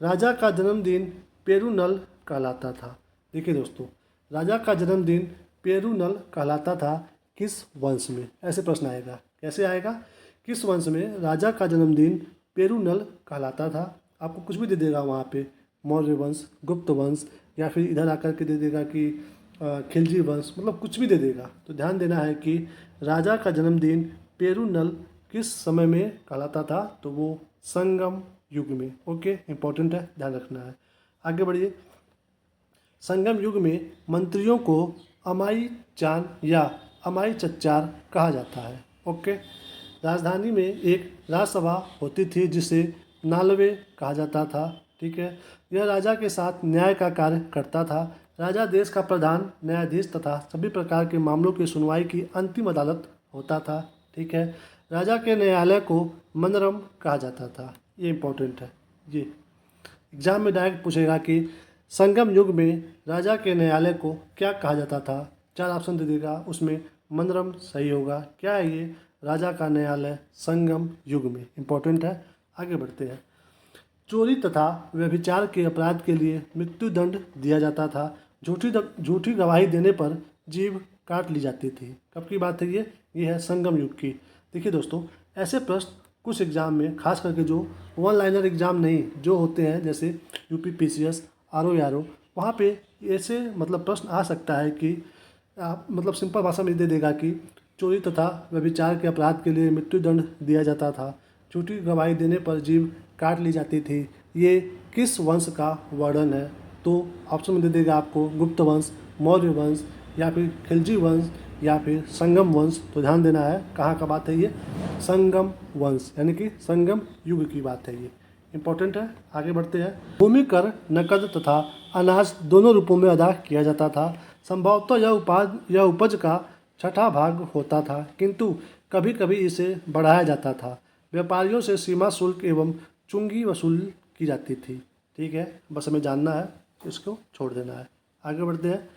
राजा का जन्मदिन पेरुनल कहलाता था। देखिए दोस्तों, राजा का जन्मदिन पेरुनल कहलाता था किस वंश में? ऐसे प्रश्न आएगा। कैसे आएगा? किस वंश में राजा का जन्मदिन पेरुनल कहलाता था? आपको कुछ भी दे देगा वहाँ पे, मौर्य वंश, गुप्त वंश, या फिर इधर आकर के दे देगा कि खिलजी वंश, मतलब कुछ भी दे देगा। तो ध्यान देना है कि राजा का जन्मदिन पेरुनल किस समय में कहलाता था, तो वो संगम युग में। ओके, इंपॉर्टेंट है, ध्यान रखना है। आगे बढ़िए। संगम युग में मंत्रियों को अमाई चान या अमाई चच्चार कहा जाता है। ओके, राजधानी में एक राजसभा होती थी जिसे नालवे कहा जाता था। ठीक है, यह राजा के साथ न्याय का कार्य करता था। राजा देश का प्रधान न्यायाधीश तथा सभी प्रकार के मामलों की सुनवाई की अंतिम अदालत होता था। ठीक है, राजा के न्यायालय को मनरम कहा जाता था। ये इम्पोर्टेंट है, ये एग्जाम में डायरेक्ट पूछेगा कि संगम युग में राजा के न्यायालय को क्या कहा जाता था। 4 ऑप्शन दे देगा, उसमें मनरम सही होगा। क्या है ये? राजा का न्यायालय संगम युग में। इम्पोर्टेंट है, आगे बढ़ते हैं। चोरी तथा व्यभिचार के अपराध के लिए मृत्युदंड दिया जाता था। झूठी गवाही देने पर जीभ काट ली जाती थी। कब की बात है ये है संगम युग की। देखिए दोस्तों, ऐसे प्रश्न कुछ एग्ज़ाम में, खास करके जो वन लाइनर एग्ज़ाम नहीं जो होते हैं, जैसे यूपी पीसीएस, आरओ, वहाँ पे ऐसे मतलब प्रश्न आ सकता है कि मतलब सिंपल भाषा में दे देगा कि चोरी तथा व्यभिचार के अपराध के लिए मृत्युदंड दिया जाता था। झूठी गवाही देने पर जीभ काट ली जाती थी। ये किस वंश का वर्णन है? तो ऑप्शन में दे देगा आपको गुप्त वंश, मौर्य वंश, या फिर खिलजी वंश, या फिर संगम वंश। तो ध्यान देना है कहाँ का बात है ये? संगम वंश, यानी कि संगम युग की बात है ये। इम्पोर्टेंट है, आगे बढ़ते हैं। भूमि कर नकद तथा अनाज दोनों रूपों में अदा किया जाता था। संभवतः यह उपज का छठा भाग होता था, किंतु कभी कभी इसे बढ़ाया जाता था। व्यापारियों से सीमा शुल्क एवं चुंगी वसूल की जाती थी। ठीक है, बस हमें जानना है, इसको छोड़ देना है। आगे बढ़ते हैं।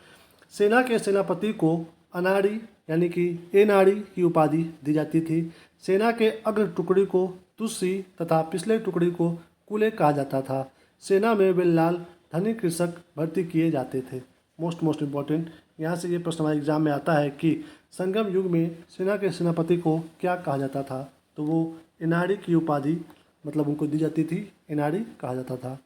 सेना के सेनापति को अनाड़ी यानी कि एनाड़ी की उपाधि दी जाती थी। सेना के अग्र टुकड़ी को तुस्सी तथा पिछले टुकड़ी को कुले कहा जाता था। सेना में बिल्लाल धनी कृषक भर्ती किए जाते थे। मोस्ट इम्पॉर्टेंट, यहाँ से ये प्रश्न हमारे एग्जाम में आता है कि संगम युग में सेना के सेनापति को क्या कहा जाता था, तो वो एनाड़ी की उपाधि मतलब उनको दी जाती थी, एनाड़ी कहा जाता था।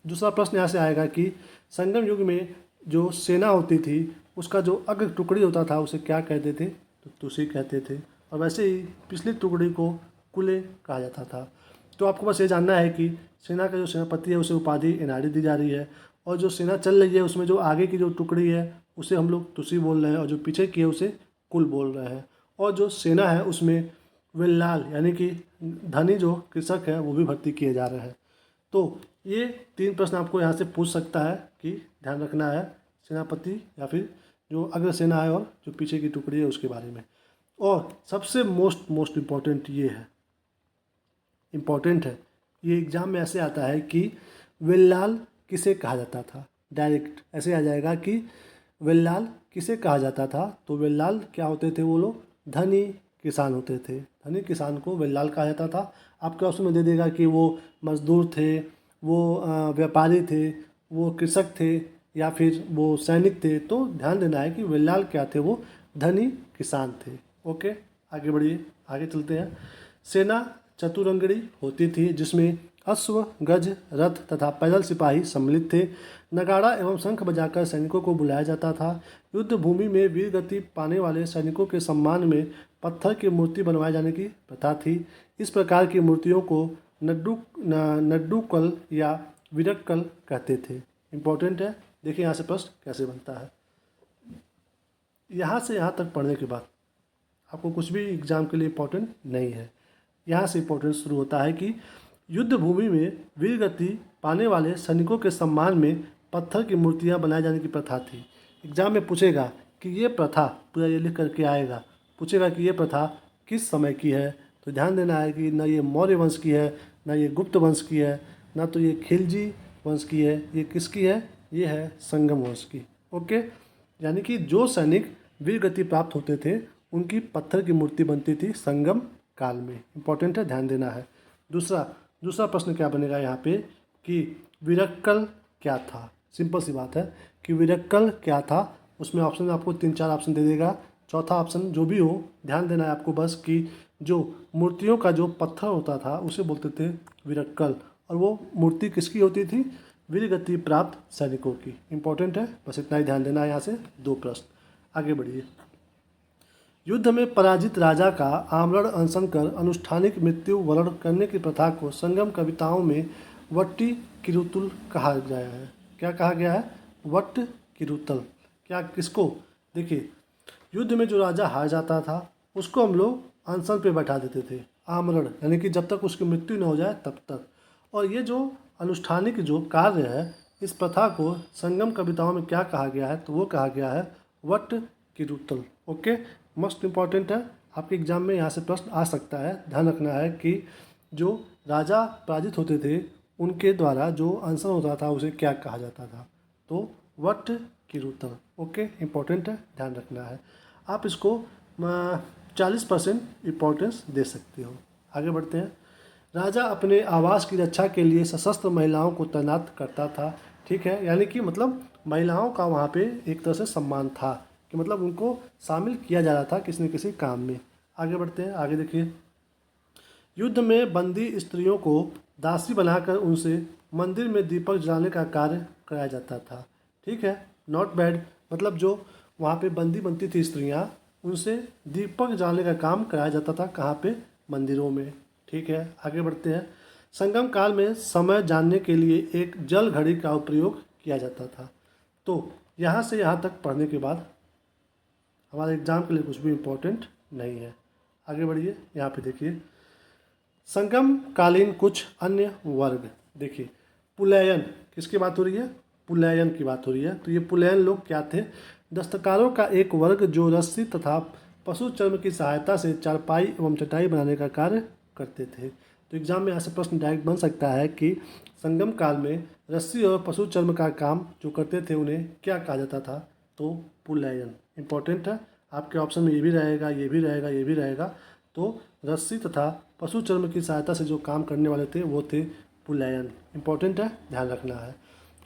दूसरा प्रश्न यहाँ से आएगा कि संगम युग में जो सेना होती थी उसका जो अग्र टुकड़ी होता था उसे क्या कहते थे? तो तुसी कहते थे। और वैसे ही पिछली टुकड़ी को कुले कहा जाता था। तो आपको बस ये जानना है कि सेना का जो सेनापति है उसे उपाधि एनाड़ी दी जा रही है, और जो सेना चल रही है उसमें जो आगे की जो टुकड़ी है उसे हम लोग तुसी बोल रहे हैं, और जो पीछे की है उसे कुल बोल रहे हैं। और जो सेना है उसमें विल्लाल यानी कि धनी जो कृषक है वो भी भर्ती किए जा रहे हैं। तो ये 3 प्रश्न आपको यहाँ से पूछ सकता है कि ध्यान रखना है सेनापति या फिर जो अग्र सेना है और जो पीछे की टुकड़ी है उसके बारे में। और सबसे मोस्ट इम्पॉर्टेंट ये है, इम्पॉर्टेंट है, ये एग्ज़ाम में ऐसे आता है कि विल्लाल किसे कहा जाता था। डायरेक्ट ऐसे आ जाएगा कि विल्लाल किसे कहा जाता था। तो विल्लाल क्या होते थे? वो लोग धनी किसान होते थे। धनी किसान को विल्लाल कहा जाता था। आपके ऑप्शन में दे देगा कि वो मजदूर थे, वो व्यापारी थे, वो कृषक थे या फिर वो सैनिक थे। तो ध्यान देना है कि विल्लाल क्या थे? वो धनी किसान थे। ओके, आगे बढ़िए, आगे चलते हैं। सेना चतुरंगड़ी होती थी जिसमें अश्व, गज, रथ तथा पैदल सिपाही सम्मिलित थे। नगाड़ा एवं शंख बजाकर सैनिकों को बुलाया जाता था। युद्ध भूमि में वीर गति पाने वाले सैनिकों के सम्मान में पत्थर की मूर्ति बनवाए जाने की प्रथा थी। इस प्रकार की मूर्तियों को नड्डूकल या विरक्कल कहते थे। इम्पोर्टेंट है, देखिए यहाँ से प्रश्न कैसे बनता है। यहाँ से यहाँ तक पढ़ने के बाद आपको कुछ भी एग्जाम के लिए इम्पोर्टेंट नहीं है। यहाँ से इम्पोर्टेंट शुरू होता है कि युद्ध भूमि में वीर गति पाने वाले सैनिकों के सम्मान में पत्थर की मूर्तियाँ बनाए जाने की प्रथा थी। एग्जाम में पूछेगा कि ये प्रथा, पूरा ये लिख करके आएगा, पूछेगा कि ये प्रथा किस समय की है। तो ध्यान देना है कि ना ये मौर्य वंश की है, ना ये गुप्त वंश की है, ना तो ये खिलजी वंश की है। ये किसकी है? ये है संगम वंश की। ओके, यानी कि जो सैनिक वीर गति प्राप्त होते थे उनकी पत्थर की मूर्ति बनती थी संगम काल में। इंपॉर्टेंट है, ध्यान देना है। दूसरा प्रश्न क्या बनेगा यहाँ पे कि विरक्कल क्या था। सिंपल सी बात है कि विरक्कल क्या था। उसमें ऑप्शन आपको 3-4 ऑप्शन दे देगा। चौथा ऑप्शन जो भी हो, ध्यान देना है आपको बस कि जो मूर्तियों का जो पत्थर होता था उसे बोलते थे विरक्कल, और वो मूर्ति किसकी होती थी? वीर गति प्राप्त सैनिकों की। इंपॉर्टेंट है, बस इतना ही ध्यान देना है। यहाँ से 2 प्रश्न। आगे बढ़िए। युद्ध में पराजित राजा का आमरण अनशन कर अनुष्ठानिक मृत्यु वरण करने की प्रथा को संगम कविताओं में वट्टी किरुतुल कहा गया है। क्या कहा गया है? वट्ट किरुतल। क्या, किसको? देखिए, युद्ध में जो राजा हार जाता था उसको हम लोग अनशन पे बैठा देते थे, आमरण, यानी कि जब तक उसकी मृत्यु न हो जाए तब तक। और ये जो अनुष्ठानिक जो कार्य है, इस प्रथा को संगम कविताओं में क्या कहा गया है? तो वो कहा गया है वट्ट किरुतल। ओके, मोस्ट इम्पॉर्टेंट है, आपके एग्जाम में यहाँ से प्रश्न आ सकता है। ध्यान रखना है कि जो राजा पराजित होते थे उनके द्वारा जो अनशन होता था उसे क्या कहा जाता था? तो वट्ट किरुतल। ओके, इम्पॉर्टेंट है, ध्यान रखना है। आप इसको 40% इम्पोर्टेंस दे सकते हो। आगे बढ़ते हैं। राजा अपने आवास की रक्षा के लिए सशस्त्र महिलाओं को तैनात करता था। ठीक है, यानी कि मतलब महिलाओं का वहाँ पे एक तरह से सम्मान था, कि मतलब उनको शामिल किया जा रहा था किसी न किसी काम में। आगे बढ़ते हैं, आगे देखिए। युद्ध में बंदी स्त्रियों को दासी बनाकर उनसे मंदिर में दीपक जलाने का कार्य कराया जाता था। ठीक है, नॉट बैड। मतलब जो वहाँ पे बंदी बनती थी स्त्रियाँ, उनसे दीपक जलाने का काम कराया जाता था। कहाँ पे? मंदिरों में। ठीक है, आगे बढ़ते हैं। संगम काल में समय जानने के लिए एक जल घड़ी का प्रयोग किया जाता था। तो यहाँ से यहाँ तक पढ़ने के बाद हमारे एग्जाम के लिए कुछ भी इम्पोर्टेंट नहीं है। आगे बढ़िए, यहाँ पे देखिए संगम कालीन कुछ अन्य वर्ग। देखिए, पुलैयन, किसकी बात हो रही है? पुलैयन की बात हो रही है। तो ये पुलैयन लोग क्या थे? दस्तकारों का एक वर्ग जो रस्सी तथा पशु चर्म की सहायता से चारपाई एवं चटाई बनाने का कार्य करते थे। तो एग्जाम में ऐसा प्रश्न डायरेक्ट बन सकता है कि संगम काल में रस्सी और पशु चर्म का काम जो करते थे उन्हें क्या कहा जाता था? तो पुलैयन। इंपॉर्टेंट है, आपके ऑप्शन में ये भी रहेगा, ये भी रहेगा, ये भी रहेगा। तो रस्सी तथा पशु चर्म की सहायता से जो काम करने वाले थे वो थे पुलैयन। इंपॉर्टेंट है, ध्यान रखना है।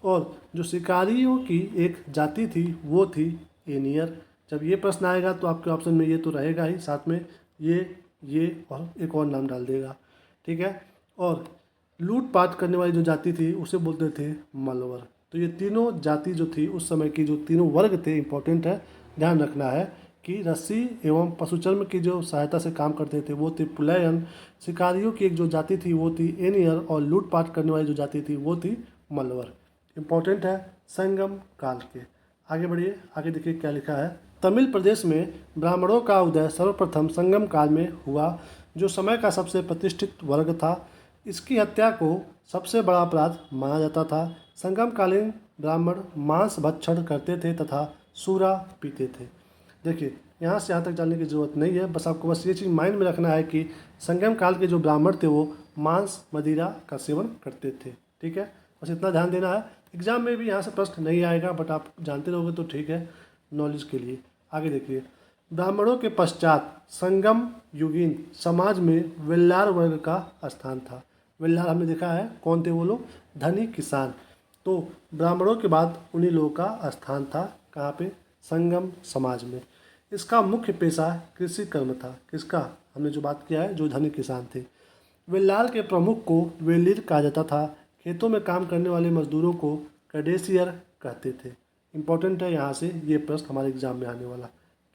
और जो शिकारियों की एक जाति थी वो थी एनियर। जब ये प्रश्न आएगा तो आपके ऑप्शन में ये तो रहेगा ही, साथ में ये और एक और नाम डाल देगा। ठीक है, और लूटपाट करने वाली जो जाति थी उसे बोलते थे मलवर। तो ये तीनों जाति जो थी उस समय की, जो तीनों वर्ग थे, इंपॉर्टेंट है, ध्यान रखना है कि रस्सी एवं पशुचर्म की जो सहायता से काम करते थे वो थे पुलैयन, शिकारियों की एक जो जाति थी वो थी एनियर, और लूटपाट करने वाली जो जाति थी वो थी मलवर। इंपॉर्टेंट है संगम काल के। आगे बढ़िए, आगे देखिए क्या लिखा है। तमिल प्रदेश में ब्राह्मणों का उदय सर्वप्रथम संगम काल में हुआ, जो समय का सबसे प्रतिष्ठित वर्ग था। इसकी हत्या को सबसे बड़ा अपराध माना जाता था। संगमकालीन ब्राह्मण मांस भक्षण करते थे तथा सूरा पीते थे। देखिए यहाँ से यहाँ तक जानने की जरूरत नहीं है, बस आपको बस ये चीज़ माइंड में रखना है कि संगम काल के जो ब्राह्मण थे वो मांस मदिरा का सेवन करते थे। ठीक है, बस इतना ध्यान देना है। एग्जाम में भी यहाँ से प्रश्न नहीं आएगा, बट आप जानते रहोगे तो ठीक है, नॉलेज के लिए। आगे देखिए, ब्राह्मणों के पश्चात संगम युगीन समाज में वेल्लार वर्ग का स्थान था। वेल्लार हमने देखा है कौन थे वो लोग, धनी किसान। तो ब्राह्मणों के बाद उन्हीं लोगों का स्थान था कहाँ पे, संगम समाज में। इसका मुख्य पेशा कृषि कर्म था। किसका, हमने जो बात किया है, जो धनी किसान थे। वेल्लार के प्रमुख को वेलिर कहा जाता था। खेतों में काम करने वाले मजदूरों को कैडेसियर कहते थे। इंपॉर्टेंट है यहाँ से ये प्रश्न हमारे एग्जाम में आने वाला।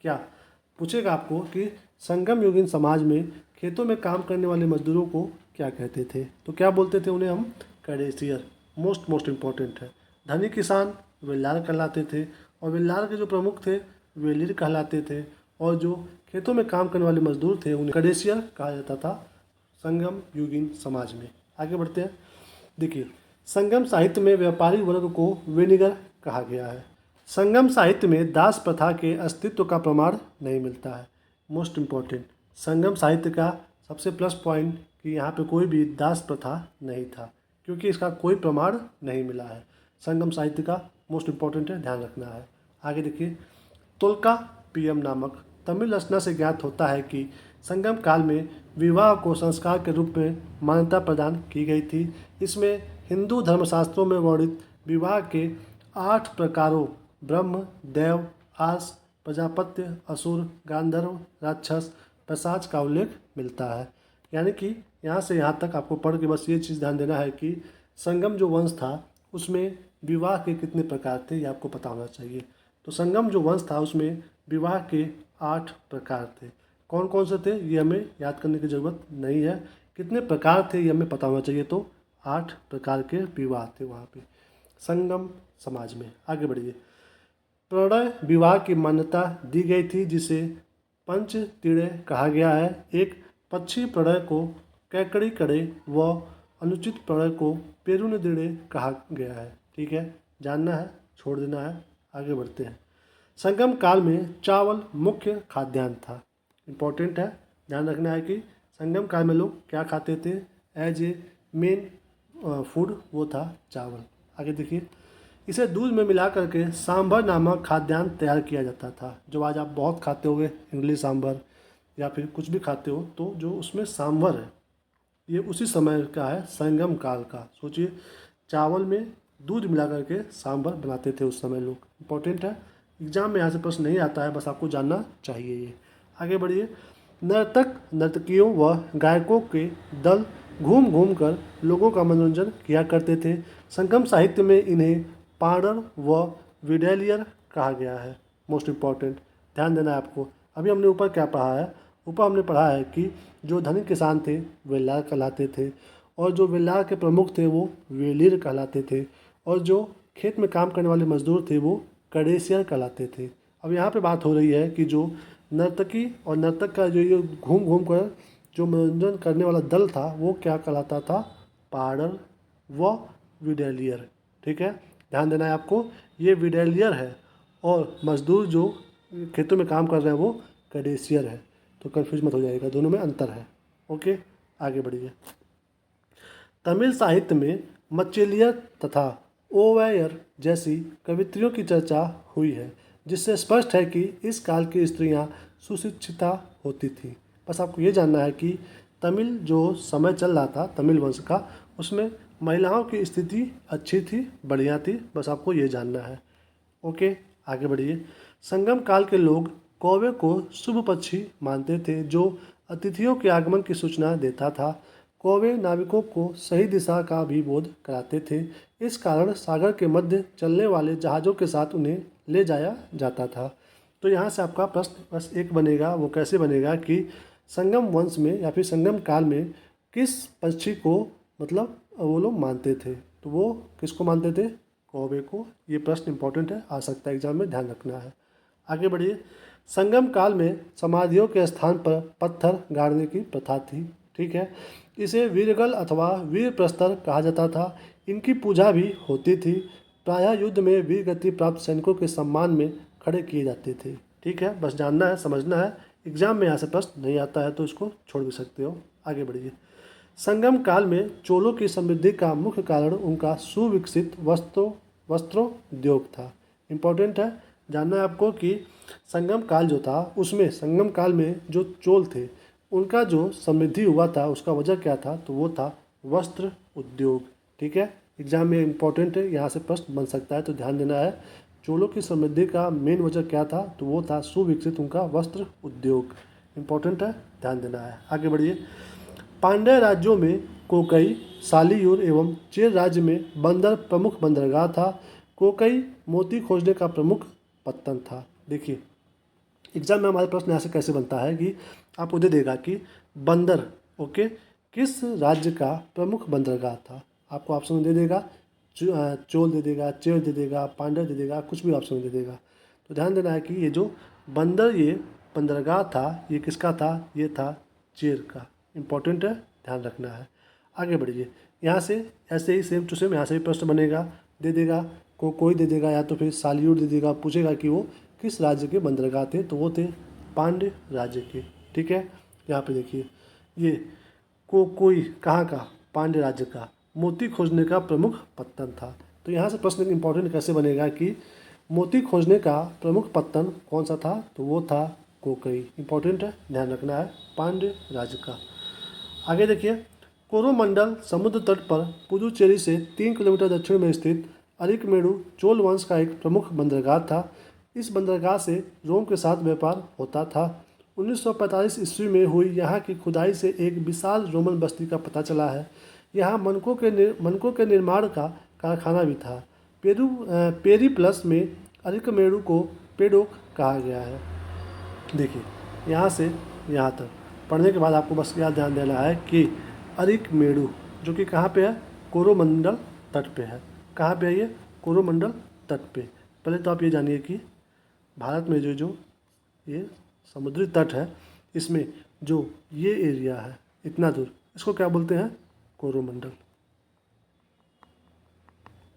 क्या पूछेगा आपको कि संगम युगीन समाज में खेतों में काम करने वाले मजदूरों को क्या कहते थे, तो क्या बोलते थे उन्हें हम, कैडेसियर। मोस्ट इम्पॉर्टेंट है। धनी किसान वेल्लार कहलाते थे, और वेल्लार के जो प्रमुख थे वेलिर कहलाते थे, और जो खेतों में काम करने वाले मजदूर थे उन्हें कैडेसियर कहा जाता था संगम युगीन समाज में। आगे बढ़ते हैं। देखिए, संगम साहित्य में व्यापारी वर्ग को वेनिगर कहा गया है। संगम साहित्य में दास प्रथा के अस्तित्व का प्रमाण नहीं मिलता है। मोस्ट इम्पॉर्टेंट, संगम साहित्य का सबसे प्लस पॉइंट कि यहाँ पे कोई भी दास प्रथा नहीं था, क्योंकि इसका कोई प्रमाण नहीं मिला है। संगम साहित्य का मोस्ट इम्पॉर्टेंट है, ध्यान रखना है। आगे देखिए, तोल्का पीएम नामक तमिल रचना से ज्ञात होता है कि संगम काल में विवाह को संस्कार के रूप में मान्यता प्रदान की गई थी। इसमें हिंदू धर्मशास्त्रों में वर्णित विवाह के 8 प्रकारों ब्रह्म, देव, आस, प्रजापत्य, असुर, गांधर्व, राक्षस, पिशाच का उल्लेख मिलता है। यानी कि यहाँ से यहाँ तक आपको पढ़ के बस ये चीज़ ध्यान देना है कि संगम जो वंश था उसमें विवाह के कितने प्रकार थे ये आपको पता होना चाहिए। तो संगम जो वंश था उसमें विवाह के 8 प्रकार थे। कौन कौन से थे ये हमें याद करने की ज़रूरत नहीं है, कितने प्रकार थे ये हमें पता होना चाहिए। तो 8 प्रकार के विवाह थे वहाँ पे संगम समाज में। आगे बढ़िए, प्रणय विवाह की मान्यता दी गई थी जिसे पंचतीर्य कहा गया है। एक पक्षी प्रणय को कैकड़ी कड़े व अनुचित प्रणय को पेरुनदिड़े कहा गया है। ठीक है, जानना है, छोड़ देना है। आगे बढ़ते हैं। संगम काल में चावल मुख्य खाद्यान्न था। इम्पोर्टेंट है, ध्यान रखना है कि संगम काल में लोग क्या खाते थे, एज ए मेन फूड वो था चावल। आगे देखिए, इसे दूध में मिला करके सांभर नामक खाद्यान्न तैयार किया जाता था। जो आज आप बहुत खाते होंगे इडली सांभर या फिर कुछ भी खाते हो, तो जो उसमें सांभर है ये उसी समय का है, संगम काल का। सोचिए, चावल में दूध मिला करके सांभर बनाते थे उस समय लोग। इम्पोर्टेंट है, एग्जाम में यहाँ से प्रश्न नहीं आता है, बस आपको जानना चाहिए ये। आगे बढ़िए, नर्तक नर्तकियों व गायकों के दल घूम घूम कर लोगों का मनोरंजन किया करते थे। संगम साहित्य में इन्हें पार्डर व विडेलियर कहा गया है। मोस्ट इम्पॉर्टेंट, ध्यान देना है आपको। अभी हमने ऊपर क्या पढ़ा है, ऊपर हमने पढ़ा है कि जो धनी किसान थे वेल्लार कहलाते थे, और जो वेल्लार के प्रमुख थे वो वेलिर कहलाते थे, और जो खेत में काम करने वाले मजदूर थे वो कैडेसियर कहलाते थे। अब यहाँ पे बात हो रही है कि जो नर्तकी और नर्तक का जो ये घूम घूम कर जो मनोरंजन करने वाला दल था वो क्या कहलाता था, पार्डर व विडेलियर। ठीक है, ध्यान देना है आपको, ये विडेलियर है, और मजदूर जो खेतों में काम कर रहे हैं वो कैडेसियर है। तो कन्फ्यूज मत हो जाएगा, दोनों में अंतर है। ओके, आगे बढ़िए। तमिल साहित्य में मच्चेलियर तथा ओवैयर जैसी कवित्रियों की चर्चा हुई है, जिससे स्पष्ट है कि इस काल की स्त्रियां सुशिक्षिता होती थीं। बस आपको ये जानना है कि तमिल जो समय चल रहा था तमिल वंश का, उसमें महिलाओं की स्थिति अच्छी थी, बढ़िया थी, बस आपको ये जानना है। ओके, आगे बढ़िए। संगम काल के लोग कौवे को शुभ पक्षी मानते थे जो अतिथियों के आगमन की सूचना देता था। कौवे नाविकों को सही दिशा का भी बोध कराते थे। इस कारण सागर के मध्य चलने वाले जहाज़ों के साथ उन्हें ले जाया जाता था। तो यहाँ से आपका प्रश्न बस एक बनेगा, वो कैसे बनेगा कि संगम वंश में या फिर संगम काल में किस पक्षी को मतलब वो लोग मानते थे, तो वो किसको मानते थे? कौवे को। ये प्रश्न इंपॉर्टेंट है, आ सकता है एग्जाम में, ध्यान रखना है। आगे बढ़िए। संगम काल में समाधियों के स्थान पर पत्थर गाड़ने की प्रथा थी, ठीक है। इसे वीरगल अथवा वीर प्रस्तर कहा जाता था। इनकी पूजा भी होती थी। प्रायः युद्ध में वीर गति प्राप्त सैनिकों के सम्मान में खड़े किए जाते थे, ठीक है। बस जानना है, समझना है। एग्जाम में यहाँ से प्रश्न नहीं आता है तो इसको छोड़ भी सकते हो। आगे बढ़िए। संगम काल में चोलों की समृद्धि का मुख्य कारण उनका सुविकसित वस्त्रोद्योग था। इम्पोर्टेंट है, जानना है आपको कि संगम काल जो था उसमें, संगम काल में जो चोल थे उनका जो समृद्धि हुआ था उसका वजह क्या था? तो वो था वस्त्र उद्योग, ठीक है। एग्जाम में इम्पोर्टेंट है, यहाँ से प्रश्न बन सकता है तो ध्यान देना है। चोलों की समृद्धि का मेन वजह क्या था? तो वो था सुविकसित उनका वस्त्र उद्योग। इम्पोर्टेंट है, ध्यान देना है। आगे बढ़िए। पांड्य राज्यों में कोकई, सालीयूर एवं चेर राज्य में बंदर प्रमुख बंदरगाह था। कोकई मोती खोजने का प्रमुख पत्तन था। देखिए एग्जाम में हमारे प्रश्न यहाँ से कैसे बनता है कि आपको दे देगा कि बंदर, ओके, किस राज्य का प्रमुख बंदरगाह था। आपको ऑप्शन दे देगा, चोल दे देगा, चेर दे देगा, पांड्य दे देगा, कुछ भी ऑप्शन दे देगा। तो ध्यान देना है कि ये जो बंदर ये बंदरगाह था ये किसका था? ये था चेर का। इम्पोर्टेंट है, ध्यान रखना है। आगे बढ़िए। यहाँ से ऐसे ही सेम टू सेम यहाँ से भी प्रश्न बनेगा, दे देगा कोई दे देगा या तो फिर सालियूर दे देगा, पूछेगा कि वो किस राज्य के बंदरगाह थे, तो वो थे पांड्य राज्य के, ठीक है। यहाँ पे देखिए ये कोई कहाँ का? पांड्य राज्य का। मोती खोजने का प्रमुख पत्तन था। तो यहाँ से प्रश्न इंपॉर्टेंट कैसे बनेगा कि मोती खोजने का प्रमुख पत्तन कौन सा था? तो वो था कोकई। इंपॉर्टेंट है, ध्यान रखना है, पांड्य राज्य का। आगे देखिए। कोरोमंडल समुद्र तट पर पुदुचेरी से 3 किलोमीटर दक्षिण में स्थित अरिकमेरु चोल वंश का एक प्रमुख बंदरगाह था। इस बंदरगाह से रोम के साथ व्यापार होता था। 1945 ईस्वी में हुई यहाँ की खुदाई से एक विशाल रोमन बस्ती का पता चला है। यहाँ मनकों के निर्माण का कारखाना भी था। पेरीप्लस में अरिकमेरु को पेडोक कहा गया है। देखिए यहाँ से यहाँ तक पढ़ने के बाद आपको बस याद ध्यान देना है कि अरिकमेरु जो कि कहाँ पे है? कोरोमंडल तट पे है। कहाँ पे है ये? कोरोमंडल तट पे। पहले तो आप ये जानिए कि भारत में जो ये समुद्री तट है इसमें जो ये एरिया है इतना दूर, इसको क्या बोलते हैं? कोरोमंडल।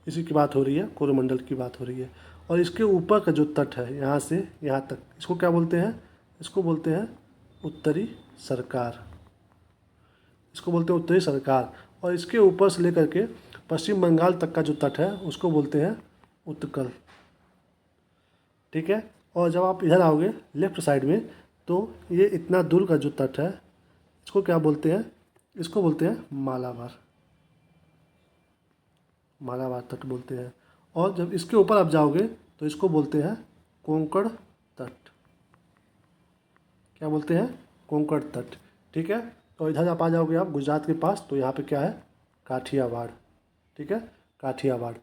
इसी की बात हो रही है, कोरोमंडल की बात हो रही है। और इसके ऊपर का जो तट है यहाँ से यहाँ तक, इसको क्या बोलते हैं? इसको बोलते हैं उत्तरी सरकार। इसको बोलते हैं उत्तरी सरकार। और इसके ऊपर से लेकर के पश्चिम बंगाल तक का जो तट है उसको बोलते हैं उत्कल, ठीक है। और जब आप इधर आओगे लेफ्ट साइड में तो ये इतना दूर का जो तट है इसको क्या बोलते हैं? इसको बोलते हैं मालाबार। मालाबार तट बोलते हैं। और जब इसके ऊपर आप जाओगे तो इसको बोलते हैं कोंकण तट। क्या बोलते हैं? कोंकण तट, ठीक है। तो इधर आप आ जाओगे आप गुजरात के पास तो यहाँ पे क्या है? काठियावाड़, ठीक है, काठियावाड़।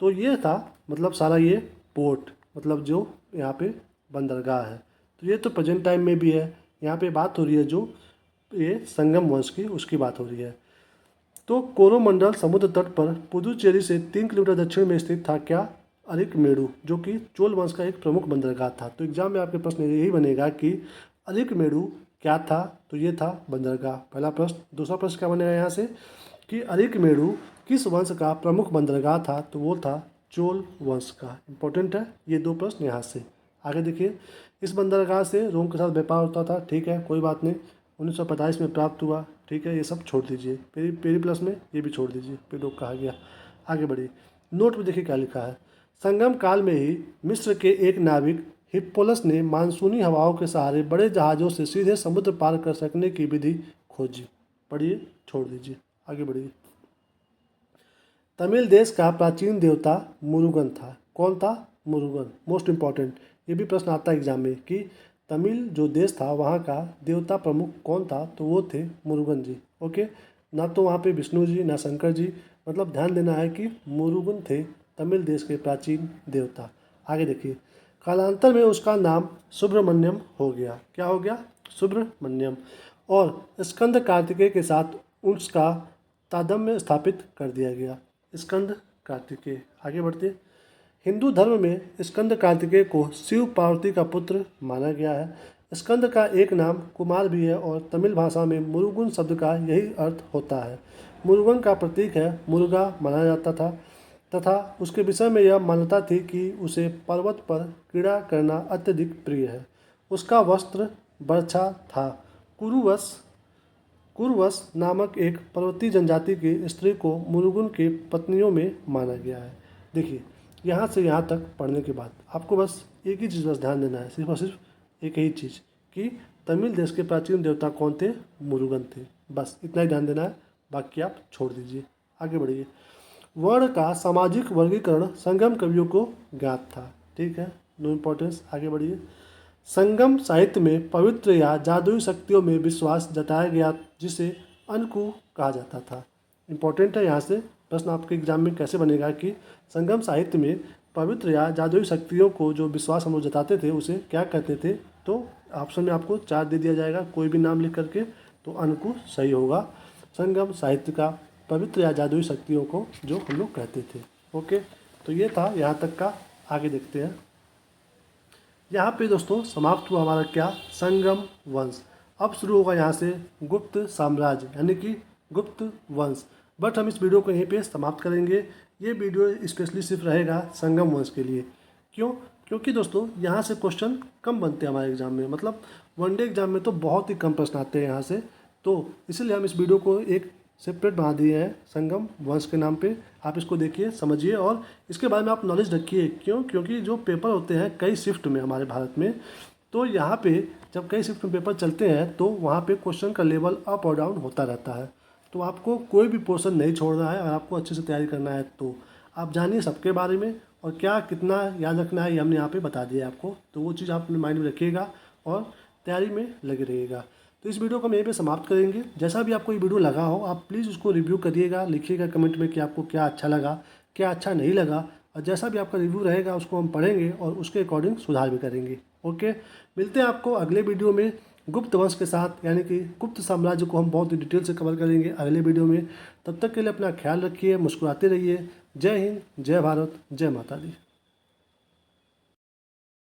तो ये था मतलब सारा ये पोर्ट, मतलब जो यहाँ पे बंदरगाह है। तो ये तो प्रेजेंट टाइम में भी है। यहाँ पे बात हो रही है जो ये संगम वंश की, उसकी बात हो रही है। तो कोरोमंडल समुद्र तट पर पुदुचेरी से 3 किलोमीटर दक्षिण में स्थित था क्या? अरिकमेरु, जो कि चोल वंश का एक प्रमुख बंदरगाह था। तो एग्जाम में आपके प्रश्न यही बनेगा कि अरिकमेरु क्या था? तो ये था बंदरगाह, पहला प्रश्न। दूसरा प्रश्न क्या बनेगा यहाँ से कि अरिकमेरु किस वंश का प्रमुख बंदरगाह था? तो वो था चोल वंश का। इंपॉर्टेंट है ये दो प्रश्न यहाँ से। आगे देखिए। इस बंदरगाह से रोम के साथ व्यापार होता था, ठीक है, कोई बात नहीं। 1945 में प्राप्त हुआ, ठीक है, ये सब छोड़ दीजिए। पेरीप्लस में ये भी छोड़ दीजिए, पेडोक कहा गया। आगे बढ़िए। नोट में देखिए क्या लिखा है। संगम काल में ही मिस्र के एक नाविक हिप्पोलस ने मानसूनी हवाओं के सहारे बड़े जहाज़ों से सीधे समुद्र पार कर सकने की विधि खोजी। पढ़िए, छोड़ दीजिए, आगे बढ़िए। तमिल देश का प्राचीन देवता मुरुगन था। कौन था? मुरुगन। मोस्ट इम्पॉर्टेंट, ये भी प्रश्न आता है एग्जाम में कि तमिल जो देश था वहाँ का देवता प्रमुख कौन था? तो वो थे मुरुगन जी, ओके। ना तो वहाँ पे विष्णु जी ना शंकर जी, मतलब ध्यान देना है कि मुरुगन थे तमिल देश के प्राचीन देवता। आगे देखिए, कालांतर में उसका नाम सुब्रमण्यम हो गया। क्या हो गया? सुब्रमण्यम। और स्कंद कार्तिकेय के साथ उसका तादम्य स्थापित कर दिया गया। स्कंद कार्तिकेय। आगे बढ़ते, हिंदू धर्म में स्कंद कार्तिकेय को शिव पार्वती का पुत्र माना गया है। स्कंद का एक नाम कुमार भी है और तमिल भाषा में मुरुगन शब्द का यही अर्थ होता है। मुरुगन का प्रतीक है मुर्गा माना जाता था तथा उसके विषय में यह मान्यता थी कि उसे पर्वत पर क्रीड़ा करना अत्यधिक प्रिय है। उसका वस्त्र बर्छा था। कुरुवश कुरवश नामक एक पर्वतीय जनजाति की स्त्री को मुरुगन के पत्नियों में माना गया है। देखिए, यहाँ से यहाँ तक पढ़ने के बाद आपको बस एक ही चीज़ बस ध्यान देना है, सिर्फ और सिर्फ एक ही चीज़ कि तमिल देश के प्राचीन देवता कौन थे? मुरुगन थे। बस इतना ही ध्यान देना है, बाकी आप छोड़ दीजिए। आगे बढ़िए। वर्ण का सामाजिक वर्गीकरण संगम कवियों को ज्ञात था। ठीक है, नो इम्पोर्टेंस। आगे बढ़िए। संगम साहित्य में पवित्र या जादुई शक्तियों में विश्वास जताया गया जिसे अनकु कहा जाता था। इम्पोर्टेंट है, यहाँ से प्रश्न आपके एग्जाम में कैसे बनेगा कि संगम साहित्य में पवित्र या जादुई शक्तियों को जो विश्वास हम लोग जताते थे उसे क्या कहते थे? तो ऑप्शन में आपको 4 दे दिया जाएगा, कोई भी नाम लिख करके, तो अनकु सही होगा। संगम साहित्य का पवित्र या जादुई शक्तियों को जो हम लोग कहते थे। ओके, तो ये था यहाँ तक का। आगे देखते हैं। यहाँ पे दोस्तों समाप्त हुआ हमारा क्या? संगम वंश। अब शुरू होगा यहाँ से गुप्त साम्राज्य यानी कि गुप्त वंश। बट हम इस वीडियो को यहीं पे समाप्त करेंगे। ये वीडियो स्पेशली सिर्फ रहेगा संगम वंश के लिए। क्यों? क्योंकि दोस्तों यहाँ से क्वेश्चन कम बनते हैं हमारे एग्जाम में, मतलब वनडे एग्जाम में तो बहुत ही कम प्रश्न आते हैं यहाँ से, तो इसीलिए हम इस वीडियो को एक सेपरेट बना दिए हैं संगम वंश के नाम पे। आप इसको देखिए, समझिए और इसके बारे में आप नॉलेज रखिए। क्यों? क्योंकि जो पेपर होते हैं कई शिफ्ट में हमारे भारत में, तो यहाँ पे जब कई शिफ्ट में पेपर चलते हैं तो वहाँ पे क्वेश्चन का लेवल अप और डाउन होता रहता है। तो आपको कोई भी पोर्शन नहीं छोड़ना है और आपको अच्छे से तैयारी करना है। तो आप जानिए सबके बारे में और क्या कितना याद रखना है ये हमने यहाँ पर बता दिया है आपको। तो वो चीज़ आप अपने माइंड में रखिएगा और तैयारी में लगे रहिएगा। तो इस वीडियो को हम यहीं पे समाप्त करेंगे। जैसा भी आपको ये वीडियो लगा हो आप प्लीज़ उसको रिव्यू करिएगा, लिखिएगा कमेंट में कि आपको क्या अच्छा लगा, क्या अच्छा नहीं लगा, और जैसा भी आपका रिव्यू रहेगा उसको हम पढ़ेंगे और उसके अकॉर्डिंग सुधार भी करेंगे। ओके, मिलते हैं आपको अगले वीडियो में गुप्त वंश के साथ, यानी कि गुप्त साम्राज्य को हम बहुत ही डिटेल से कवर करेंगे अगले वीडियो में। तब तक के लिए अपना ख्याल रखिए, मुस्कुराते रहिए। जय हिंद, जय भारत, जय माता दी।